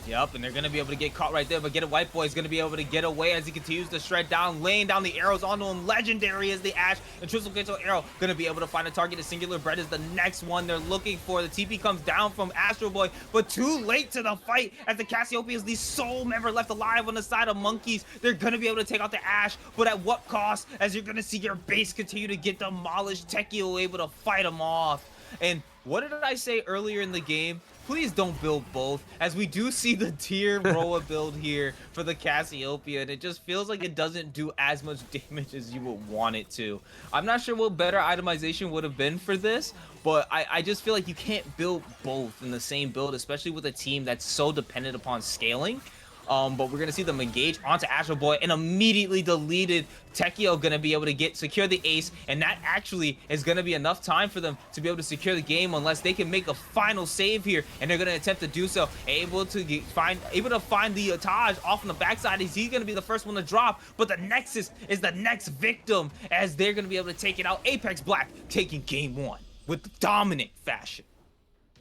Yep, and they're going to be able to get caught right there, but Get It White Boy is going to be able to get away as he continues to shred down, laying down the arrows onto him. Legendary as the Ashe, and Twisted Fatal Arrow going to be able to find a target. A Singular Bread is the next one they're looking for. The TP comes down from Astro Boy, but too late to the fight as the Cassiopeia is the sole member left alive on the side of Monkeys. They're going to be able to take out the Ashe, but at what cost? As you're going to see your base continue to get demolished. Tekio able to fight them off. And what did I say earlier in the game? Please don't build both, as we do see the tier Roa build here for the Cassiopeia, and it just feels like it doesn't do as much damage as you would want it to. I'm not sure what better itemization would have been for this, but I just feel like you can't build both in the same build, especially with a team that's so dependent upon scaling. But we're going to see them engage onto Astro Boy and immediately deleted. Tekio going to be able to secure the ace, and that actually is going to be enough time for them to be able to secure the game unless they can make a final save here, and they're going to attempt to do so. Able to find the Taj off on the backside. He's going to be the first one to drop, but the Nexus is the next victim as they're going to be able to take it out. Apex Black taking game 1 with dominant fashion.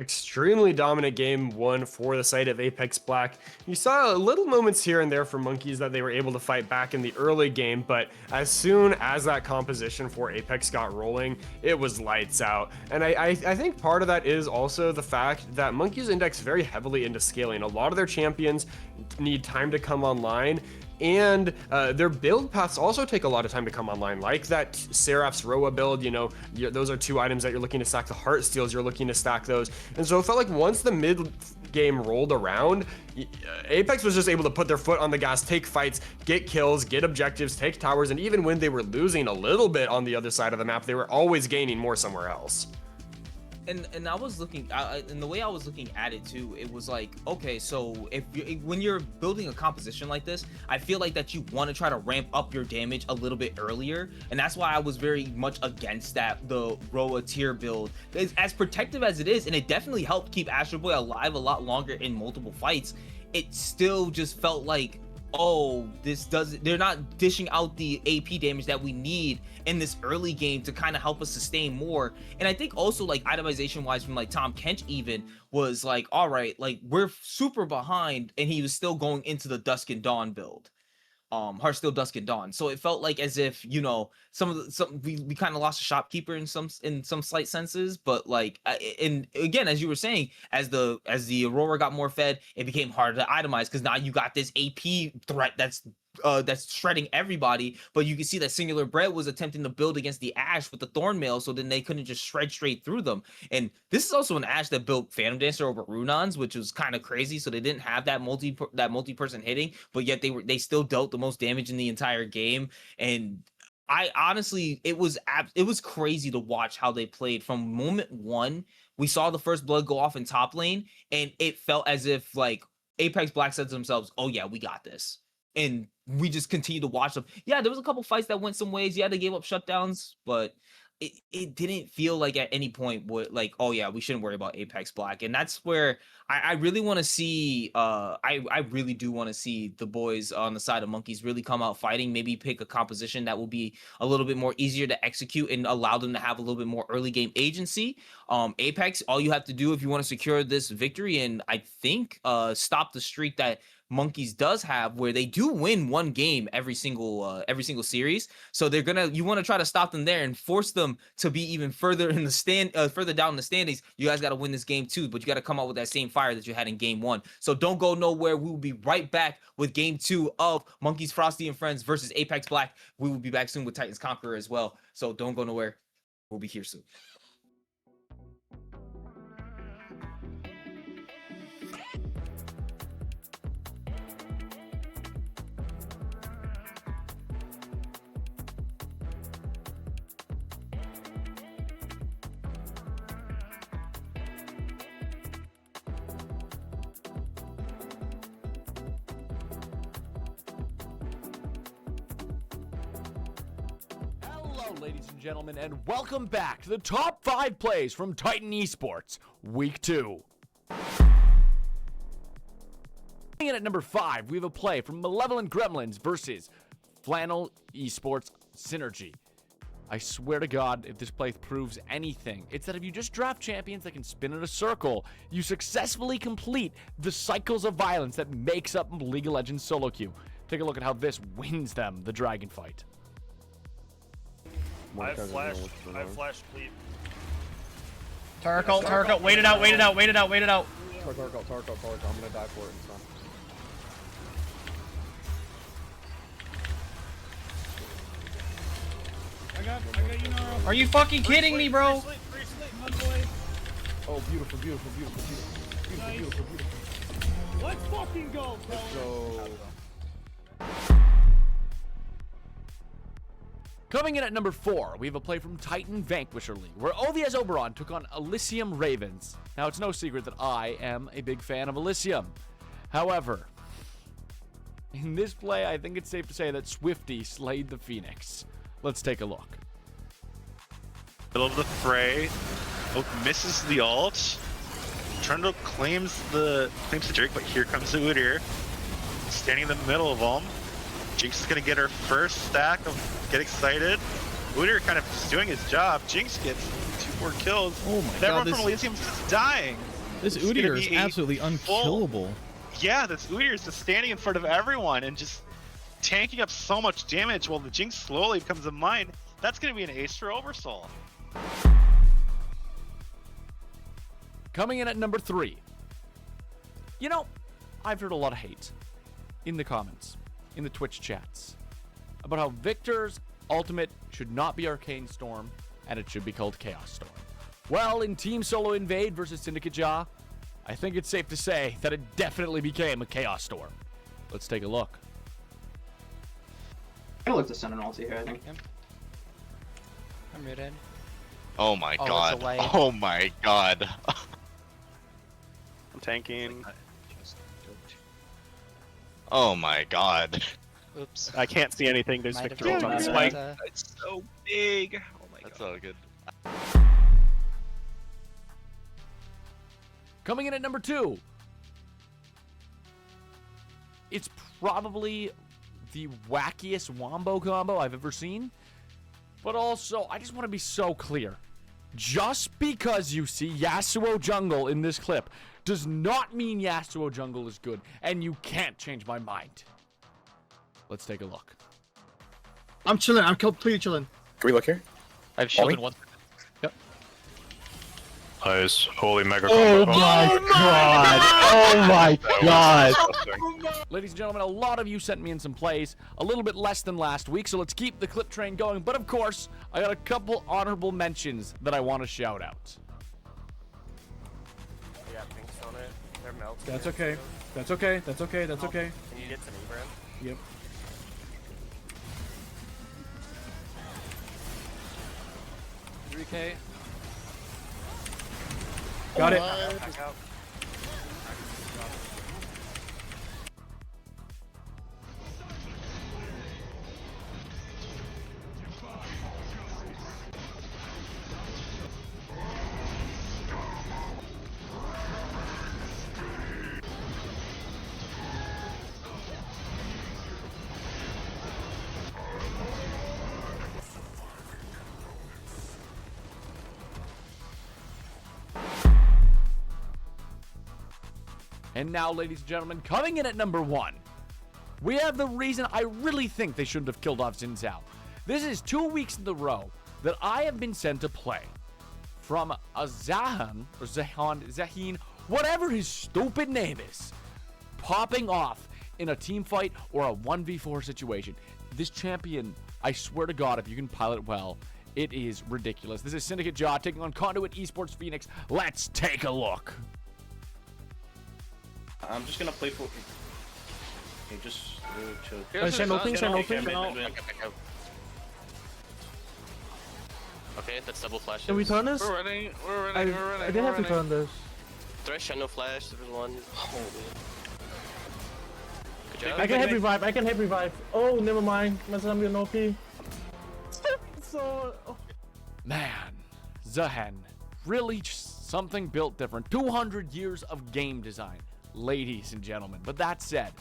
Extremely dominant game one for the side of Apex Black. You saw little moments here and there for Monkeys that they were able to fight back in the early game, but as soon as that composition for Apex got rolling, it was lights out. And I think part of that is also the fact that Monkeys index very heavily into scaling. A lot of their champions need time to come online, and their build paths also take a lot of time to come online, like that Seraph's Roa build. Those are 2 items that you're looking to stack. The Heart Steals, you're looking to stack those. And so it felt like once the mid game rolled around, Apex was just able to put their foot on the gas, take fights, get kills, get objectives, take towers, and even when they were losing a little bit on the other side of the map, they were always gaining more somewhere else. And I was looking, and the way I was looking at it too, it was like, okay, so when you're building a composition like this, I feel like that you want to try to ramp up your damage a little bit earlier, and that's why I was very much against the Roa tier build. As protective as it is, and it definitely helped keep Astro Boy alive a lot longer in multiple fights, it still just felt like, oh, they're not dishing out the AP damage that we need in this early game to kind of help us sustain more. And I think also, like, itemization wise from like Tom Kench even was like, all right, like, we're super behind, and he was still going into the Dusk and Dawn build. Heartsteel Dusk and Dawn. So it felt like as if, we kind of lost a shopkeeper in some slight senses, but like, and again, as you were saying, as the Aurora got more fed, it became harder to itemize because now you got this AP threat that's shredding everybody. But you can see that Singular Bread was attempting to build against the Ashe with the Thornmail, so then they couldn't just shred straight through them. And this is also an Ashe that built Phantom Dancer over Runons, which was kind of crazy. So they didn't have that multi-person hitting, but yet they still dealt the most damage in the entire game. And I honestly, it was crazy to watch how they played from moment one. We saw the first blood go off in top lane, and it felt as if like Apex Black said to themselves, "Oh yeah, we got this." And we just continue to watch them. Yeah, there was a couple fights that went some ways. Yeah, they gave up shutdowns, but it didn't feel like at any point like, oh yeah, we shouldn't worry about Apex Black. And that's where I really want to see, I really do want to see the boys on the side of Monkeys really come out fighting, maybe pick a composition that will be a little bit more easier to execute and allow them to have a little bit more early game agency. Apex, all you have to do if you want to secure this victory, and I think stop the streak that Monkeys does have, where they do win one game every single series. So you want to try to stop them there and force them to be even further in the further down in the standings. You guys got to win this game too, but you got to come out with that same fire that you had in game one. So don't go nowhere. We will be right back with game 2 of Monkeys, Frosty and Friends versus Apex Black. We will be back soon with Titans Conqueror as well. So don't go nowhere. We'll be here soon. Ladies and gentlemen, and welcome back to the top 5 plays from Titan Esports, Week 2. In at number 5, we have a play from Malevolent Gremlins versus Flannel Esports Synergy. I swear to God, if this play proves anything, it's that if you just draft champions that can spin in a circle, you successfully complete the cycles of violence that makes up League of Legends solo queue. Take a look at how this wins them the dragon fight. I have flash fleet. Tark ult, wait it out. Tark ult, I'm gonna die for it, son. I got Are you fucking kidding me, bro? Oh, beautiful. Let's fucking go, bro. Coming in at number 4, we have a play from Titan Vanquisher League, where OVS Oberon took on Elysium Ravens. Now, it's no secret that I am a big fan of Elysium. However, in this play, I think it's safe to say that Swifty slayed the Phoenix. Let's take a look. Middle of the fray. Oak misses the ult. Trundle claims the Drake, but here comes the Udyr. Standing in the middle of them. Jinx is gonna get her first stack of Get Excited. Udyr kind of just doing his job. Jinx gets 2 more kills. Oh my god, everyone from Elysium's just dying. This It's gonna Udyr is be a absolutely unkillable. Yeah, this Udyr is just standing in front of everyone and just tanking up so much damage while the Jinx slowly becomes a mine. That's going to be an ace for Oversoul. Coming in at number 3. You know, I've heard a lot of hate in the comments, in the Twitch chats, about how Victor's ultimate should not be Arcane Storm and it should be called Chaos Storm. Well, in Team Solo Invade versus Syndicate Jaw, I think it's safe to say that it definitely became a Chaos Storm. Let's take a look. I'm gonna look to send an ulti here, I think. I'm muted. Oh my Oh, god. it's a light. Oh my god. I'm tanking. Oh my god. Oops. I can't see anything. There's Might Victor have ult on the done spike. that. It's so big. Oh my That's god. all good. Coming in at number 2. It's probably the wackiest wombo combo I've ever seen. But also, I just want to be so clear. Just because you see Yasuo jungle in this clip does not mean Yasuo jungle is good, and you can't change my mind. Let's take a look. I'm chilling. I'm completely chilling. Can we look here? I've shielded one. Nice. Holy mega Oh combo. my god! Oh my god! Ladies and gentlemen, a lot of you sent me in some plays, a little bit less than last week, so let's keep the clip train going. But of course, I got a couple honorable mentions that I want to shout out. I got pinks on it. They're melting. That's okay. That's okay. That's okay. That's okay. Can you get to me, Brand? Yep. $3K. Got it. Back out. And now, ladies and gentlemen, coming in at number 1, we have the reason I really think they shouldn't have killed off Xin Zhao. This is 2 weeks in a row that I have been sent to play from a Zahan, or Zahin, whatever his stupid name is, popping off in a team fight or a 1v4 situation. This champion, I swear to God, if you can pilot well, it is ridiculous. This is Syndicate Jaw taking on Conduit Esports Phoenix. Let's take a look. I'm just gonna play for. Okay, just chill. Send open, send open. Okay, that's double flash. Can we turn this? We're running. I didn't have to turn this. Thresh, no flash. There was one. Good job. I can hit revive. I can hit revive. Oh, never mind. My zombie on OP. So. Man, Zahan, really just something built different. 200 years of game design, ladies and gentlemen. But that said,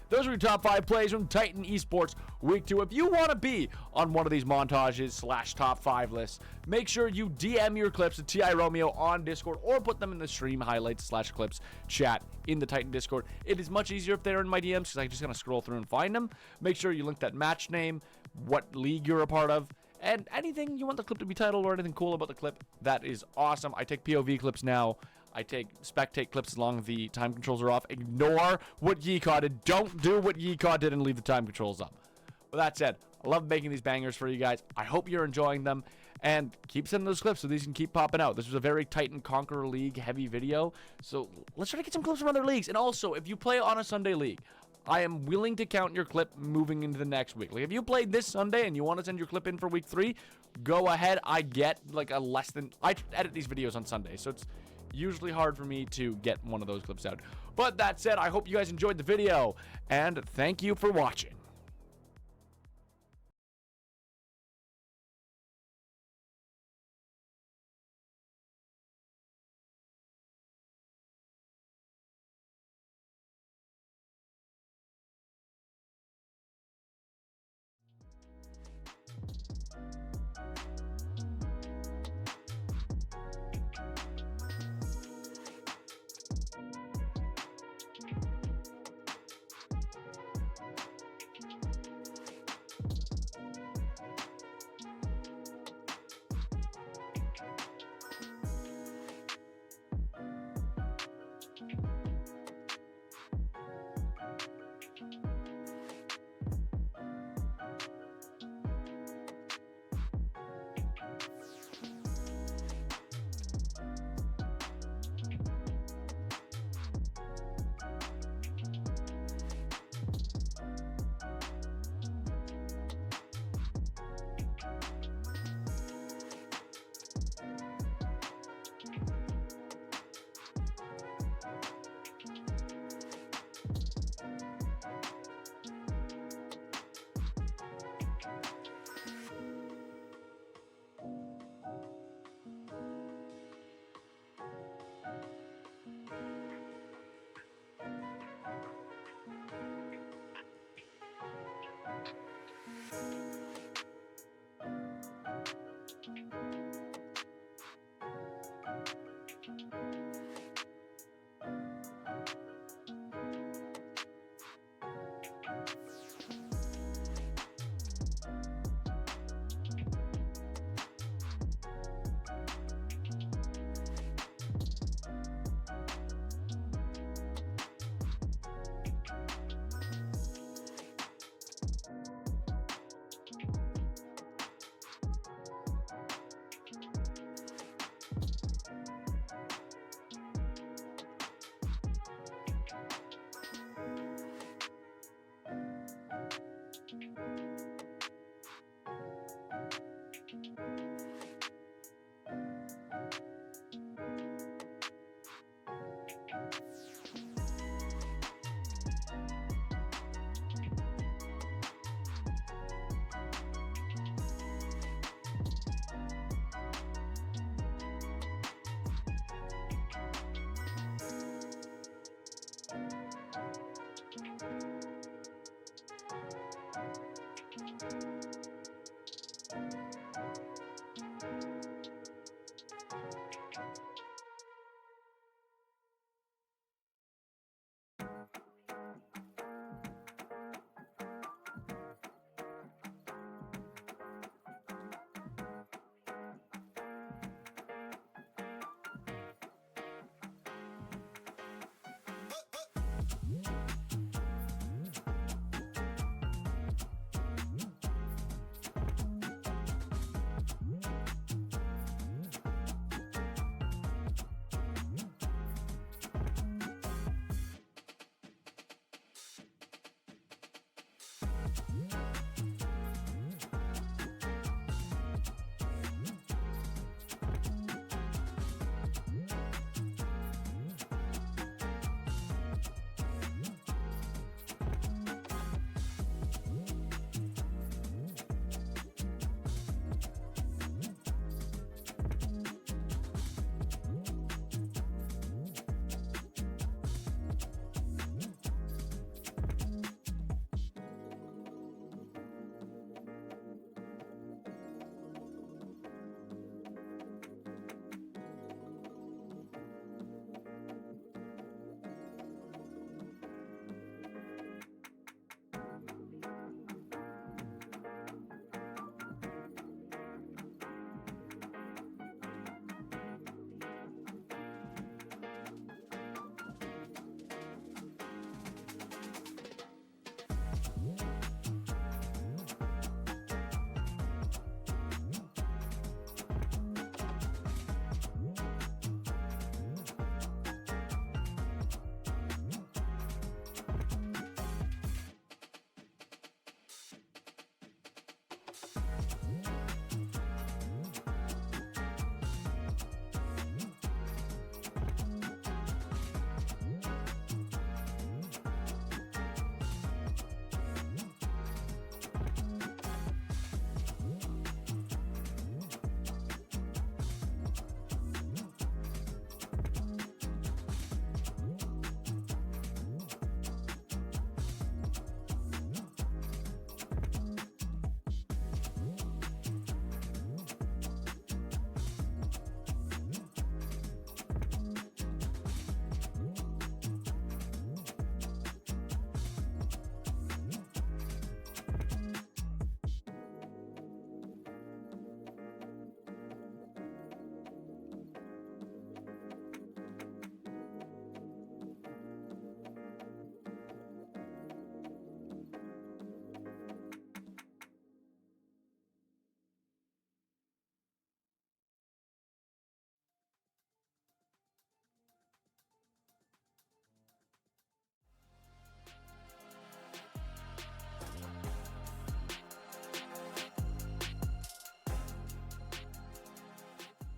those are your top 5 plays from Titan Esports Week 2. If you want to be on one of these montages / top 5 lists, make sure you DM your clips to TI Romeo on Discord or put them in the stream highlights / clips chat in the Titan Discord. It is much easier if they're in my DMs because I just kind of scroll through and find them. Make sure you link that match name, what league you're a part of, and anything you want the clip to be titled or anything cool about the clip. That is awesome. I take POV clips now. I take spectate clips as long as the time controls are off. Ignore what Yeecaw did. Don't do what Yeecaw did and leave the time controls up. With that said, I love making these bangers for you guys. I hope you're enjoying them. And keep sending those clips so these can keep popping out. This was a very Titan Conqueror League heavy video. So let's try to get some clips from other leagues. And also, if you play on a Sunday league, I am willing to count your clip moving into the next week. Like, if you played this Sunday and you want to send your clip in for week 3, go ahead. I get like a less than... I edit these videos on Sunday, so it's usually hard for me to get one of those clips out. But that said, I hope you guys enjoyed the video, and thank you for watching.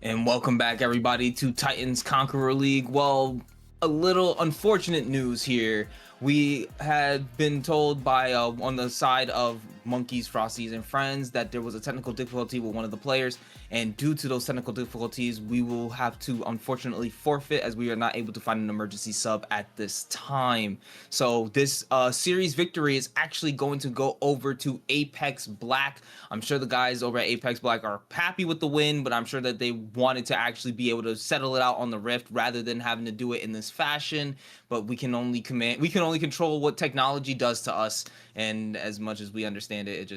And welcome back, everybody, to Titans Conqueror League. Well, a little unfortunate news here. We had been told by on the side of Monkeys, Frosties, and Friends that there was a technical difficulty with one of the players, and due to those technical difficulties, we will have to unfortunately forfeit as we are not able to find an emergency sub at this time. So this series victory is actually going to go over to Apex Black. I'm sure the guys over at Apex Black are happy with the win, but I'm sure that they wanted to actually be able to settle it out on the Rift rather than having to do it in this fashion. But we can only control what technology does to us, and as much as we understand it,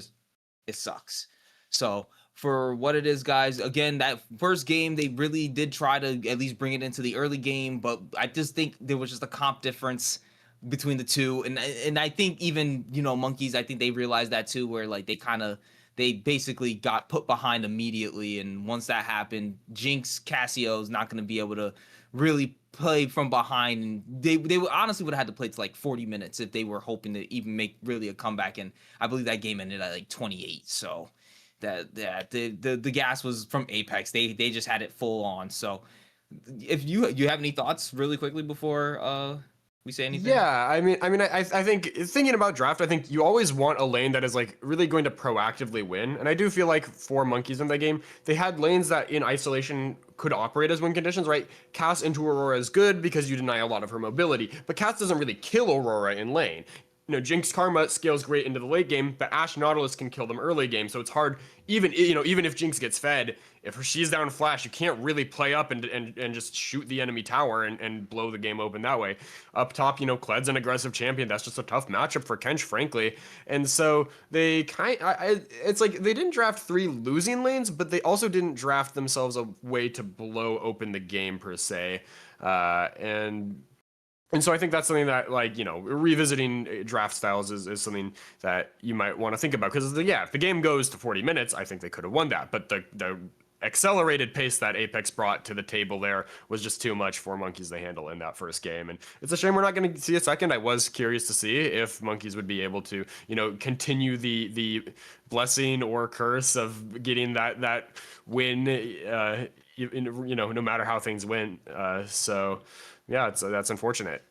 it sucks. So for what it is, guys, again, that first game, they really did try to at least bring it into the early game, but I just think there was just a comp difference between the two, and I think even, you know, Monkeys, I think they realized that too, where like they basically got put behind immediately, and once that happened, Jinx, Cassio's not going to be able to really play from behind, and they honestly would have had to play to like 40 minutes if they were hoping to even make really a comeback, and I believe that game ended at like 28. So the gas was from Apex. They just had it full on. So if you have any thoughts really quickly before we say anything? Yeah, I think thinking about draft, I think you always want a lane that is like really going to proactively win. And I do feel like for Monkeys in the game, they had lanes that in isolation could operate as win conditions, right? Cass into Aurora is good because you deny a lot of her mobility, but Cass doesn't really kill Aurora in lane. You know, Jinx Karma scales great into the late game, but Ashe Nautilus can kill them early game, so it's hard. Even if Jinx gets fed, if she's down flash, you can't really play up and just shoot the enemy tower and blow the game open that way. Up top, you know, Kled's an aggressive champion. That's just a tough matchup for Kench, frankly. And so they it's like they didn't draft 3 losing lanes, but they also didn't draft themselves a way to blow open the game per se. And so I think that's something that, like, you know, revisiting draft styles is something that you might want to think about. Because, if the game goes to 40 minutes, I think they could have won that. But the accelerated pace that Apex brought to the table there was just too much for Monkeys to handle in that first game. And it's a shame we're not going to see a second. I was curious to see if Monkeys would be able to, you know, continue the blessing or curse of getting that win, you know, no matter how things went. Yeah, that's unfortunate.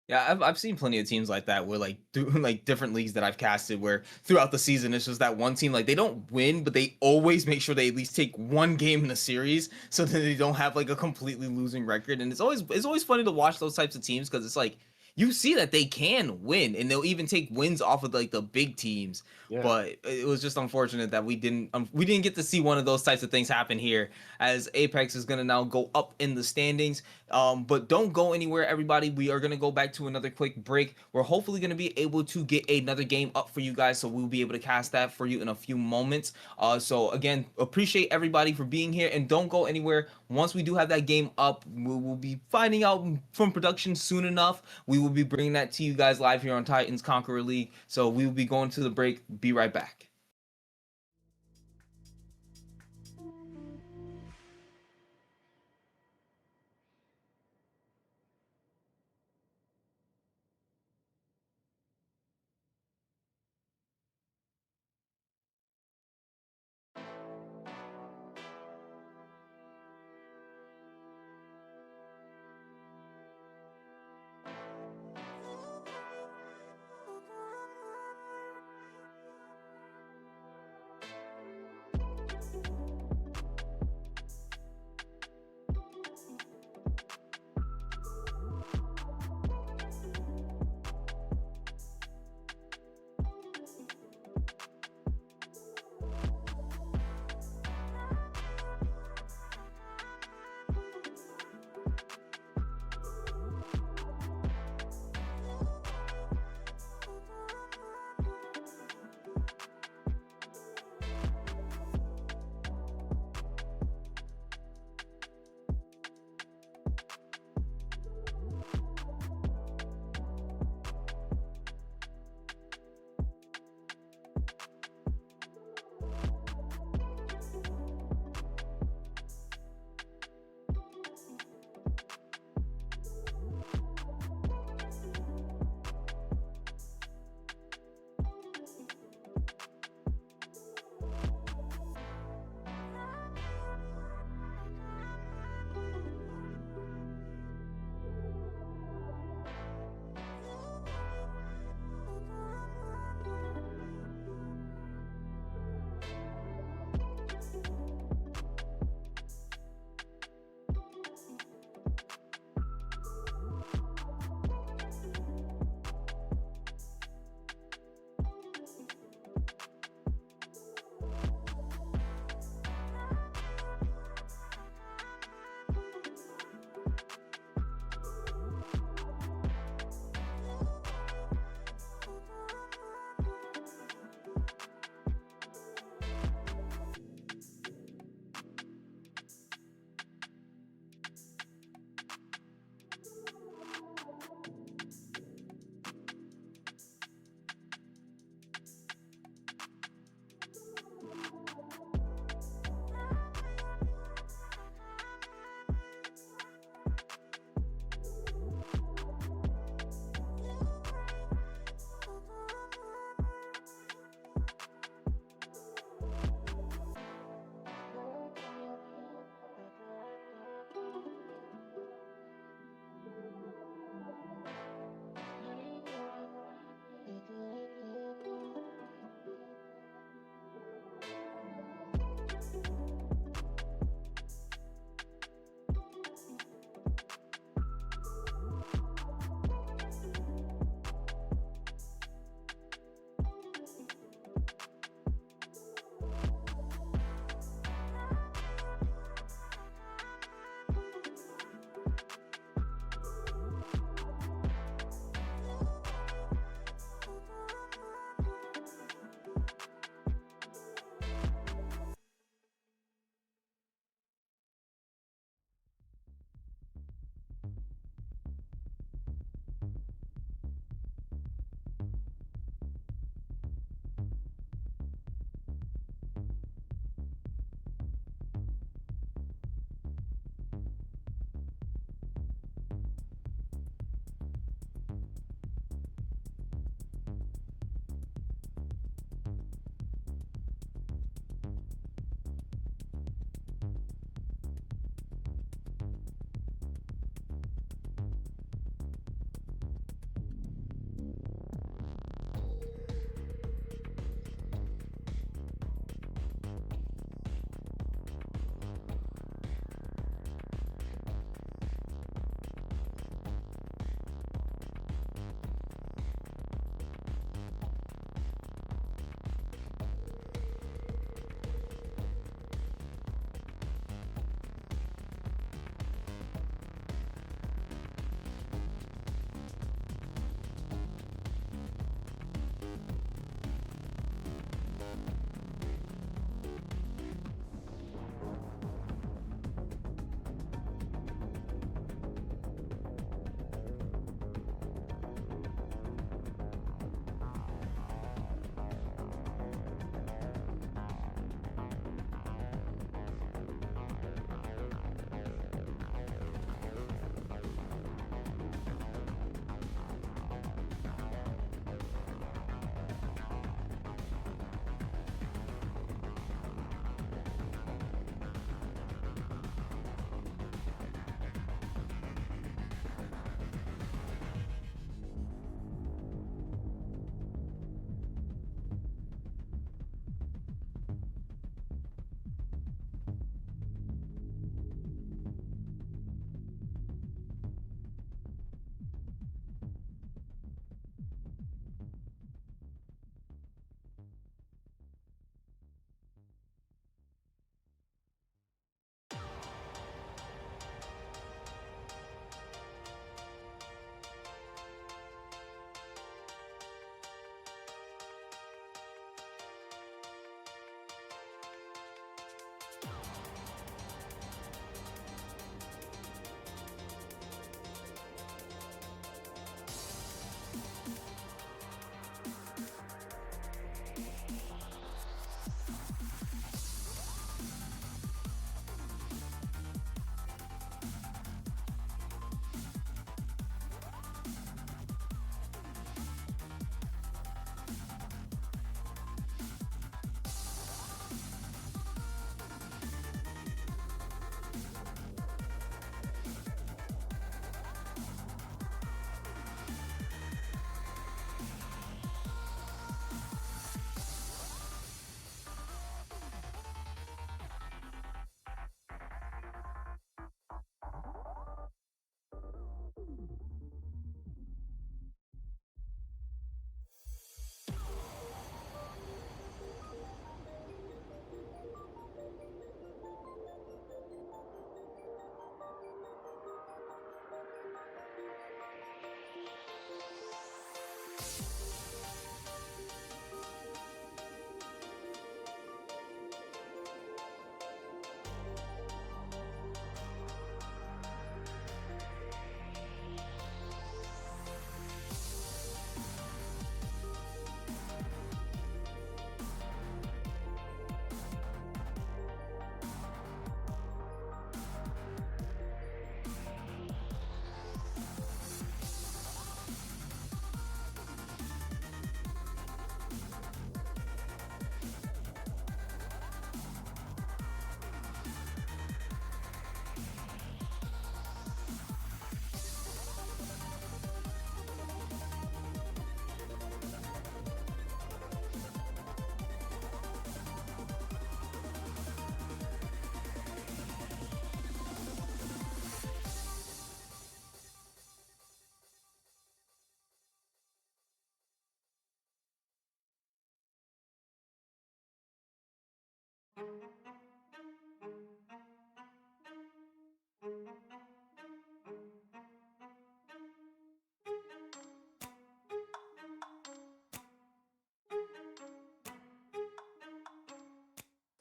Yeah, I've seen plenty of teams like that where like through like different leagues that I've casted where throughout the season it's just that one team, like they don't win, but they always make sure they at least take one game in a series so that they don't have like a completely losing record. And it's always funny to watch those types of teams because it's like you see that they can win and they'll even take wins off of like the big teams. Yeah. But it was just unfortunate that we didn't get to see one of those types of things happen here, as Apex is going to now go up in the standings. But don't go anywhere, everybody. We are going to go back to another quick break. We're hopefully going to be able to get another game up for you guys, so we'll be able to cast that for you in a few moments. So again, appreciate everybody for being here, and don't go anywhere. Once we do have that game up, we will be finding out from production soon enough. We will be bringing that to you guys live here on Titans Conqueror League. So we will be going to the break. Be right back.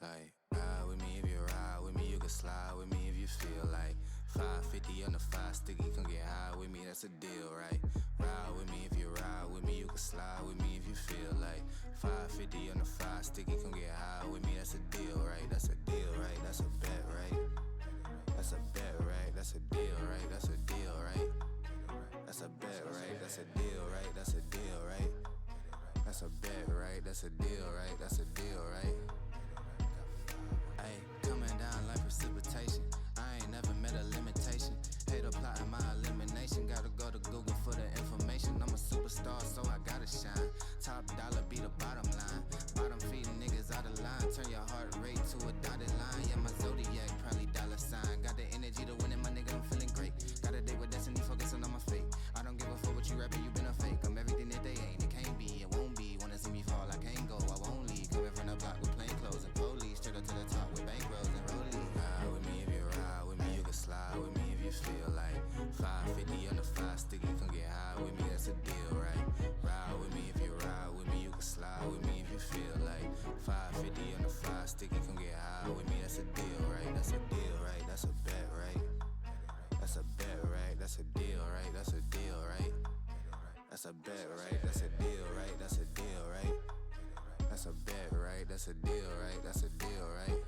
Like, ride with me if you ride with me, you can slide with me if you feel like 550 on the 5 sticky, come get high with me, that's a deal, right? Ride with me if you ride with me, you can slide with me if you feel like 550 on the 5 sticky, come get high with me, that's a deal, right? That's a deal, right? That's a bet, right? That's a bet, right? That's a deal, right? That's a deal, right? That's a bet, right? That's a deal, right? That's a deal, right? That's a bet, right? That's a deal, right? That's a deal, right? Ay, coming down like precipitation. I ain't never met a limitation. Hate plotting my elimination. Gotta go to Google for the information. I'm a superstar, so I gotta shine. Top dollar be the bottom line. Bottom feeding niggas out of line. Turn your heart rate to a dotted line. Yeah, my zodiac probably dollar sign. Got the energy to win it, my nigga, I'm feeling great. Got a day with destiny, focusing on my fate. I don't give a fuck what you rapping, you been a fake. I'm everything that they ain't, it can't be, it won't be. Wanna see me fall, I can't go, I won't leave. Coming from the block with plain clothes and police. Straight up to the top with bankrolls and rollies. Ride with me if you ride with me, you can slide with me if you feel like 550 on the 5 sticky, come get high with me, that's a deal, right? Ride with me if you ride with me, you can slide with me if you feel like 550 on the 5 sticky, come get high with me, that's a deal, right? That's a deal, right? That's a bet, right? That's a bet, right? That's a deal, right? That's a deal, right? That's a bet, right? That's a deal, right? That's a deal, right? That's a bet, right? That's a deal, right? That's a deal, right?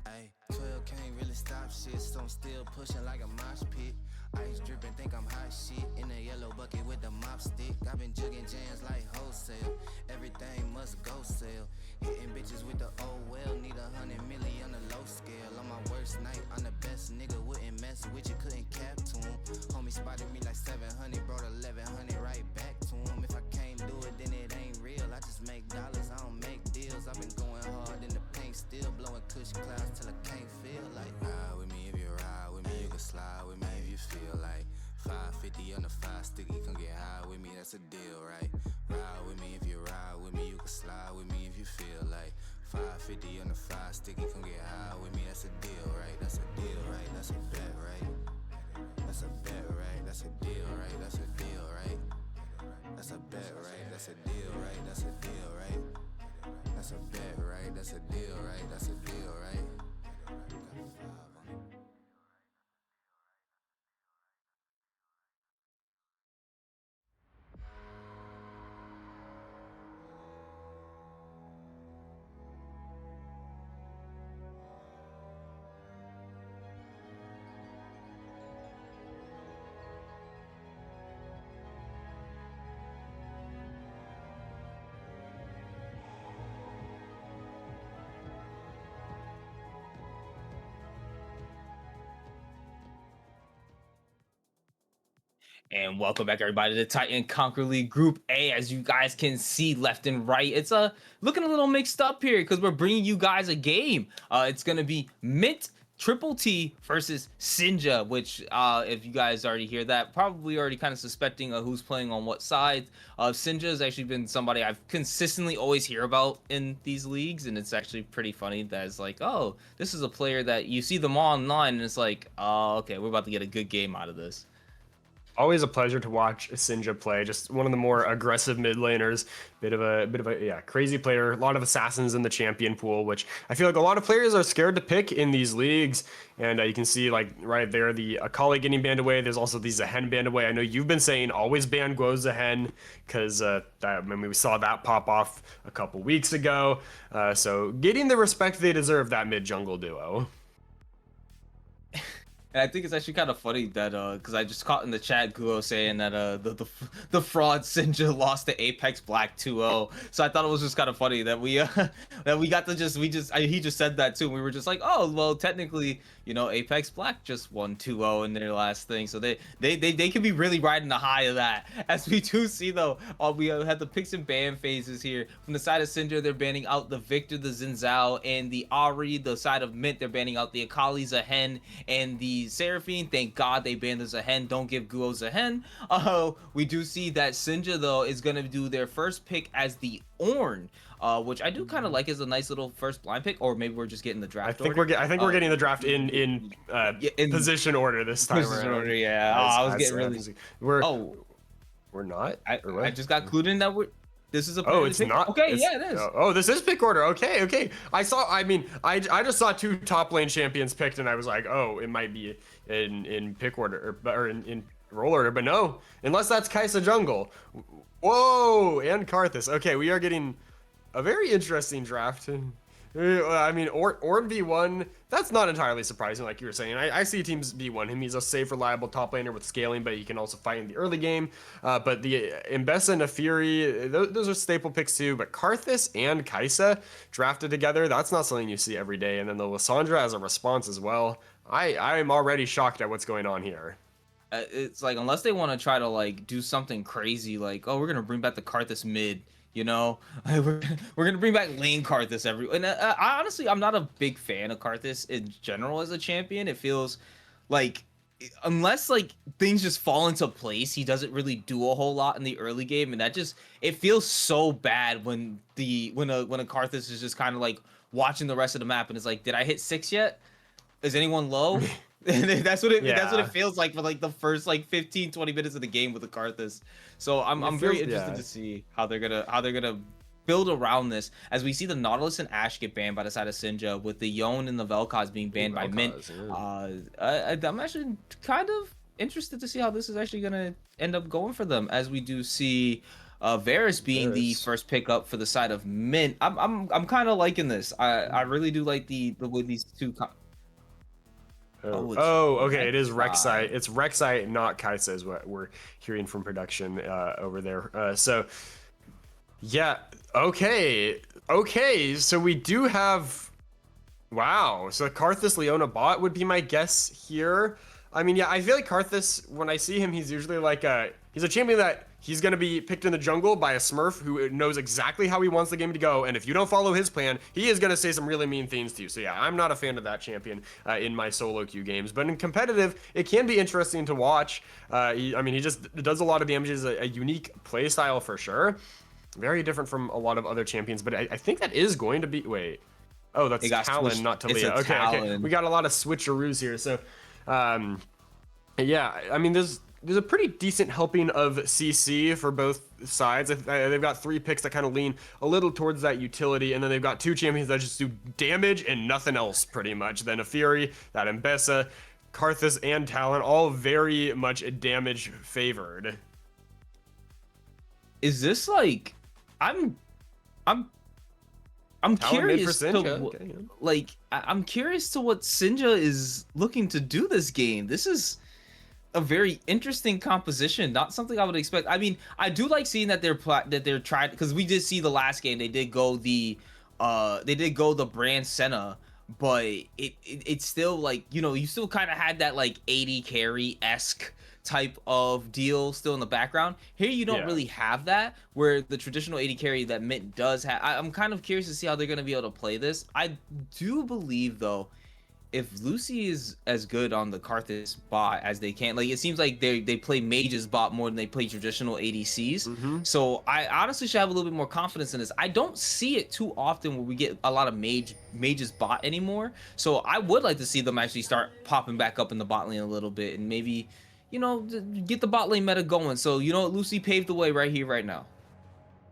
Ay, 12 can't really stop shit, so I'm still pushing like a mosh pit. Ice dripping, think I'm hot shit. In a yellow bucket with the mop stick. I've been jugging jams like wholesale. Everything must go sell. Hitting bitches with the oh well. Need 100 million on the low scale. On my worst night, I'm the best nigga. Wouldn't mess with you, couldn't cap to him. Homie spotted me like 700, brought 1100 right back to him. If I can't do it, then it ain't real. I just make dollars, I don't make deals. I've been going hard in the paint, still blowing cush clouds till I can't feel like. Ride with me if you ride with me, you can slide with me if you feel like 550 on the 5 sticky, come get high with me, that's a deal, right? Ride with me if you ride with me, you can slide with me if you feel like 550 on the 5 sticky, come get high with me, that's a deal, right? That's a deal, right? That's a bet, right? That's a bet, right? That's a deal, right? That's a deal, right? That's a bet, right? That's a deal, right? That's a deal, right? That's a bet, right? That's a deal, right? That's a deal, right? And welcome back, everybody, to the Titan Conqueror League Group A. As you guys can see left and right, it's looking a little mixed up here because we're bringing you guys a game. It's going to be Mint Triple T versus Sinja, which if you guys already hear that, probably already kind of suspecting who's playing on what side. Sinja has actually been somebody I've consistently always hear about in these leagues, and it's actually pretty funny that it's like, oh, this is a player that you see them online, and it's like, oh, okay, we're about to get a good game out of this. Always a pleasure to watch Sinja play. Just one of the more aggressive mid laners. Bit of a crazy player. A lot of assassins in the champion pool, which I feel like a lot of players are scared to pick in these leagues. And you can see like right there the Akali getting banned away. There's also the Zehen banned away. I know you've been saying always ban Guo Zehen because we saw that pop off a couple weeks ago. So getting the respect they deserve, that mid jungle duo. And I think it's actually kind of funny that because I just caught in the chat Guo saying that the fraud Sinja lost to Apex Black 2-0. So I thought it was just kind of funny that we got to he just said that too. And we were just like, oh well, technically, you know, Apex Black just won 2-0 in their last thing. So they can be really riding the high of that. As we do see though, we had the picks and ban phases here. From the side of Sinja, they're banning out the Victor, the Xin Zhao, and the Ahri. The side of Mint, they're banning out the Akali, Zehen, and the see Seraphine. Thank God they banned the Zehen. Don't give Guo Zehen. We do see that Sinja, though, is going to do their first pick as the Ornn, which I do kind of like as a nice little first blind pick, or maybe we're just getting the draft I think order. we're getting the draft in position order this time Position around. order, yeah. I was getting really... We're not? I just got clued in that this is a it's not. Okay, it's, yeah, it is. Oh, this is pick order. Okay. I just saw 2 top lane champions picked, and I was like, oh, it might be in pick order or in roll order, but no, unless that's Kai'Sa jungle. Whoa, and Karthus. Okay, we are getting a very interesting draft. I mean, Ornn V1, that's not entirely surprising, like you were saying. I see teams V1 him. He's a safe, reliable top laner with scaling, but he can also fight in the early game. But the Mbessa and Nafiri, those are staple picks too. But Karthus and Kai'Sa drafted together, that's not something you see every day. And then the Lissandra as a response as well. I am already shocked at what's going on here. It's like, unless they want to try to like do something crazy, like, oh, we're gonna bring back the Karthus mid. You know, we're gonna bring back lane Karthus and I honestly, I'm not a big fan of Karthus in general as a champion. It feels like, unless like things just fall into place, he doesn't really do a whole lot in the early game, and it feels so bad when a Karthus is just kind of like watching the rest of the map and it's like, did I hit 6 yet? Is anyone low? that's what it feels like for like the first like 15-20 minutes of the game with the Karthus. So I'm very interested to see how they're gonna build around this, as we see the Nautilus and Ashe get banned by the side of Sinja, with the Yone and the Vel'Koz being banned by Mint. Yeah. I'm actually kind of interested to see how this is actually gonna end up going for them, as we do see Varus being the first pickup for the side of Mint. I'm kind of liking this. I really do like the way these two. Okay. It is Rek'Sai. It's Rek'Sai, not Kai'Sa, is what we're hearing from production over there. So, yeah. Okay. So we do have. Wow. So Karthus Leona bot would be my guess here. I mean, yeah, I feel like Karthus, when I see him, he's usually like he's a champion that he's going to be picked in the jungle by a Smurf who knows exactly how he wants the game to go, and if you don't follow his plan, he is going to say some really mean things to you. So yeah, I'm not a fan of that champion in my solo queue games, but in competitive, it can be interesting to watch. He just does a lot of damage, is a unique play style for sure. Very different from a lot of other champions, but I think that is going to be... Wait. Oh, that's Talon, not Talia. Okay. We got a lot of switcheroos here. So, yeah, I mean, there's a pretty decent helping of CC for both sides. They've got 3 picks that kind of lean a little towards that utility, and then they've got 2 champions that just do damage and nothing else, pretty much. Then a Fury, that Mbessa, Karthus, and Talon, all very much damage favored. Is this like... I'm curious I'm curious to what Sinja is looking to do this game. This is a very interesting composition, not something I would expect. I mean, I do like seeing that they're trying, because we did see the last game they did go the brand Senna, but it's still like, you know, you still kind of had that like 80 carry-esque type of deal still in the background. Here you don't really have that, where the traditional 80 carry that Mint does have. I'm kind of curious to see how they're going to be able to play this. I do believe, though, if Lucy is as good on the Karthus bot as they can, like, it seems like they play mages bot more than they play traditional ADCs. So I honestly should have a little bit more confidence in this. I don't see it too often where we get a lot of mages bot anymore. So I would like to see them actually start popping back up in the bot lane a little bit, and maybe, you know, get the bot lane meta going. So, you know, Lucy paved the way right here, right now.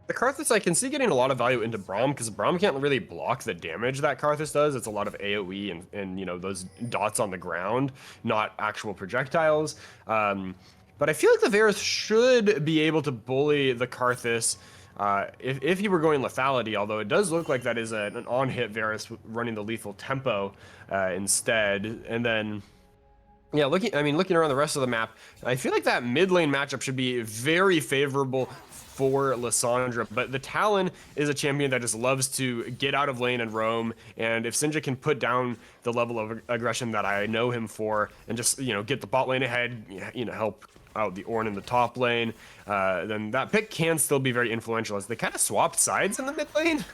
The Karthus, I can see getting a lot of value into Braum, because Braum can't really block the damage that Karthus does. It's a lot of AoE and you know, those dots on the ground, not actual projectiles. But I feel like the Varus should be able to bully the Karthus if he were going lethality, although it does look like that is an on-hit Varus running the lethal tempo instead. And then... yeah, looking around the rest of the map, I feel like that mid lane matchup should be very favorable for Lissandra, but the Talon is a champion that just loves to get out of lane and roam, and if Sinja can put down the level of aggression that I know him for, and just, you know, get the bot lane ahead, you know, help out the Ornn in the top lane, then that pick can still be very influential, as they kind of swapped sides in the mid lane.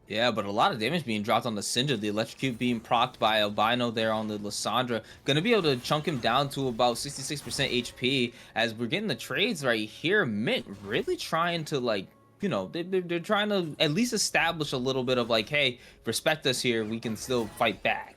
Yeah, but a lot of damage being dropped on the Sinja. The electrocute being procced by Albino there on the Lissandra. Gonna be able to chunk him down to about 66% HP as we're getting the trades right here. Mint really trying to, like, you know, they're trying to at least establish a little bit of like, hey, respect us here. We can still fight back.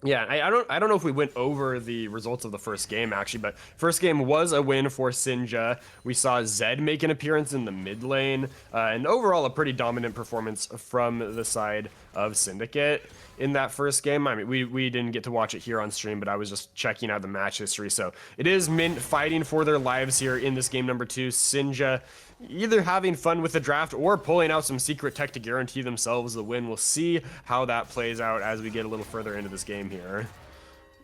Yeah, I don't know if we went over the results of the first game actually, but first game was a win for Sinja. We saw Zed make an appearance in the mid lane, and overall a pretty dominant performance from the side of Syndicate in that first game. I mean, we didn't get to watch it here on stream, but I was just checking out the match history. So it is Mint fighting for their lives here in this game number 2. Sinja either having fun with the draft or pulling out some secret tech to guarantee themselves the win. We'll see how that plays out as we get a little further into this game here.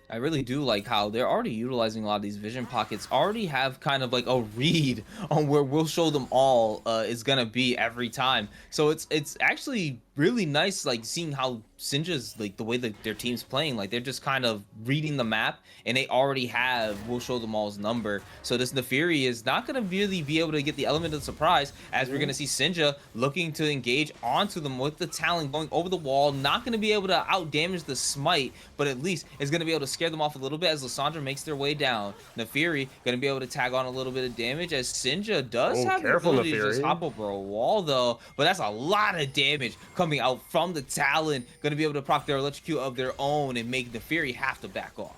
I really do like how they're already utilizing a lot of these vision pockets, already have kind of like a read on where we'll show them all is gonna be every time. So it's actually really nice, like seeing how Sinja's, like the way that their team's playing, like they're just kind of reading the map and they already have we'll show them all's number. So this Neferi is not gonna really be able to get the element of surprise, as we're gonna see Sinja looking to engage onto them with the Talon going over the wall, not gonna be able to out damage the smite, but at least is gonna be able to scare them off a little bit as Lissandra makes their way down. Neferi gonna be able to tag on a little bit of damage as Sinja does have the ability to just hop over a wall though, but that's a lot of damage coming out from the Talon. Gonna be able to proc their electrocute of their own and make Neferi have to back off.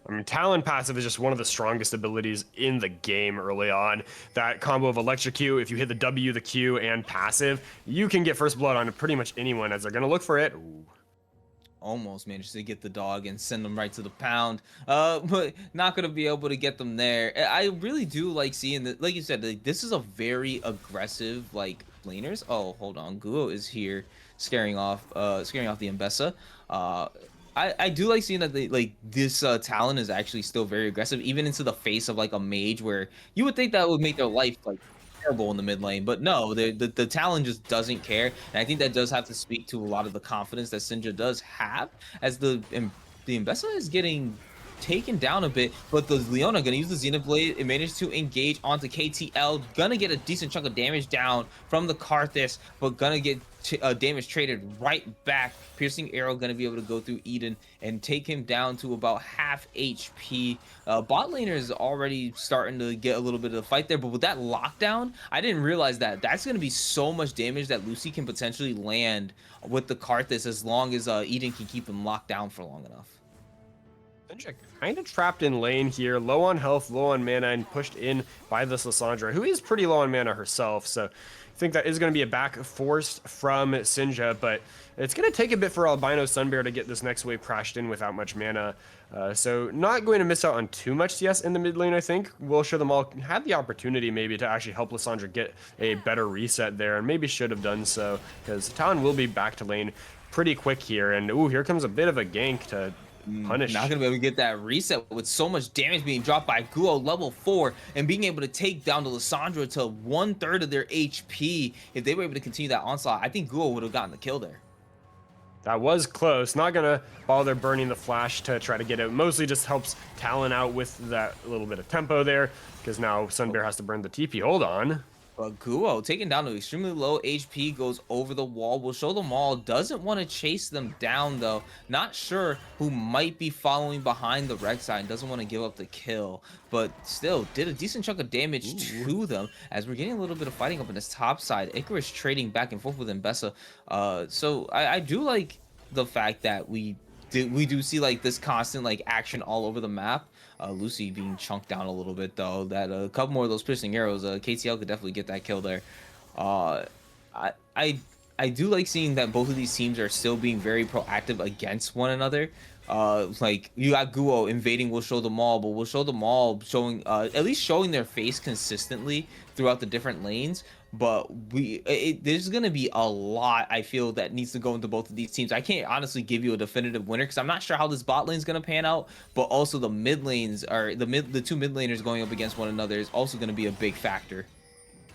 I mean, Talon passive is just one of the strongest abilities in the game early on. That combo of electrocute, if you hit the W, the Q, and passive, you can get first blood on pretty much anyone as they're gonna look for it. Ooh. Almost managed to get the dog and send them right to the pound, but not gonna be able to get them there. I really do like seeing that, like you said, like, this is a very aggressive like laners. Oh, hold on, Guo is here scaring off the Mbessa. I do like seeing that this Talon is actually still very aggressive, even into the face of like a mage, where you would think that would make their life like terrible in the mid lane, but no, the Talon just doesn't care, and I think that does have to speak to a lot of the confidence that Sinja does have, as the Mbessa is getting taken down a bit, but the Leona gonna use the Zenith Blade. It managed to engage onto KTL, gonna get a decent chunk of damage down from the Karthus, but gonna get damage traded right back. Piercing arrow gonna be able to go through Eden and take him down to about half HP. Bot laner is already starting to get a little bit of the fight there, but with that lockdown, I didn't realize that that's gonna be so much damage that Lucy can potentially land with the Karthus, as long as Eden can keep him locked down for long enough. Sinja kind of trapped in lane here, low on health, low on mana, and pushed in by this Lissandra, who is pretty low on mana herself. So I think that is going to be a back forced from Sinja, but it's going to take a bit for Albino Sunbear to get this next wave crashed in without much mana. So not going to miss out on too much CS in the mid lane, I think. We'll show them all had the opportunity maybe to actually help Lissandra get a better reset there, and maybe should have done so, because Talon will be back to lane pretty quick here. And ooh, here comes a bit of a gank to punish. Not gonna be able to get that reset with so much damage being dropped by Guo level 4 and being able to take down the Lissandra to 1/3 of their HP. If they were able to continue that onslaught, I think Guo would have gotten the kill there. That was close. Not gonna bother burning the flash to try to get it. Mostly just helps Talon out with that little bit of tempo there, because now Sunbear has to burn the TP. Hold on. But Guo, taken down to extremely low HP, goes over the wall. We'll show them all. Doesn't want to chase them down, though. Not sure who might be following behind the Rek'Sai and doesn't want to give up the kill. But still, did a decent chunk of damage to them, as we're getting a little bit of fighting up in this top side. Icarus trading back and forth with Mbessa. So I do like the fact that we do see like this constant like action all over the map. Lucy being chunked down a little bit though. That a couple more of those piercing arrows, KTL could definitely get that kill there. I do like seeing that both of these teams are still being very proactive against one another. Like you got Guo invading We'll Show Them All, but We'll Show Them All showing at least showing their face consistently throughout the different lanes. But there's gonna be a lot, I feel, that needs to go into both of these teams. I can't honestly give you a definitive winner because I'm not sure how this bot lane is gonna pan out. But also the mid lanes are the two mid laners going up against one another is also gonna be a big factor.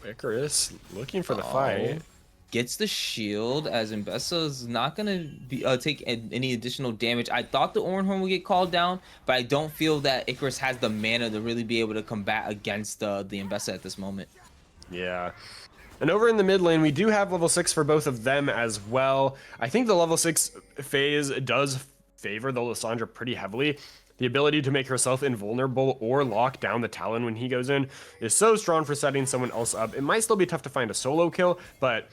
Icarus looking for the fight. Gets the shield, as Mbessa's not gonna be take any additional damage. I thought the Oranhorn would get called down, but I don't feel that Icarus has the mana to really be able to combat against the Mbessa at this moment. Yeah. And over in the mid lane, we do have level 6 for both of them as well. I think the level 6 phase does favor the Lissandra pretty heavily. The ability to make herself invulnerable or lock down the Talon when he goes in is so strong for setting someone else up. It might still be tough to find a solo kill, but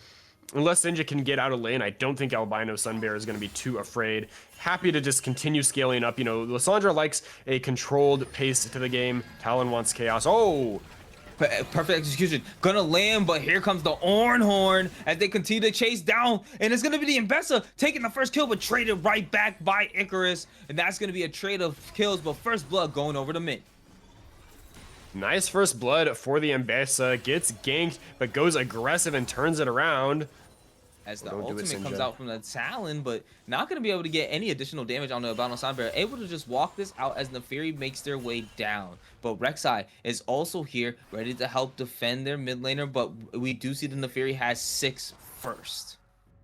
unless Sinja can get out of lane, I don't think Albino Sunbear is going to be too afraid. Happy to just continue scaling up. You know, Lissandra likes a controlled pace to the game. Talon wants chaos. Oh! Perfect execution. Gonna land, but here comes the Ornhorn as they continue to chase down. And it's gonna be the Mbessa taking the first kill, but traded right back by Icarus. And that's gonna be a trade of kills, but first blood going over to Mint. Nice first blood for the Mbessa. Gets ganked, but goes aggressive and turns it around. As the ultimate comes out from the Talon, but not going to be able to get any additional damage on the Albino Sunbear. Able to just walk this out as Neferi makes their way down. But Rek'Sai is also here, ready to help defend their mid laner, but we do see the Neferi has 6 first.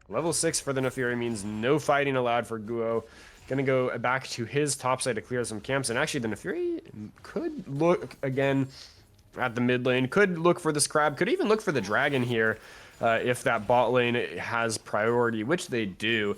Level 6 for the Neferi means no fighting allowed for Guo. Gonna go back to his top side to clear some camps, and actually the Neferi could look again at the mid lane, could look for this crab, could even look for the dragon here. If that bot lane has priority, which they do.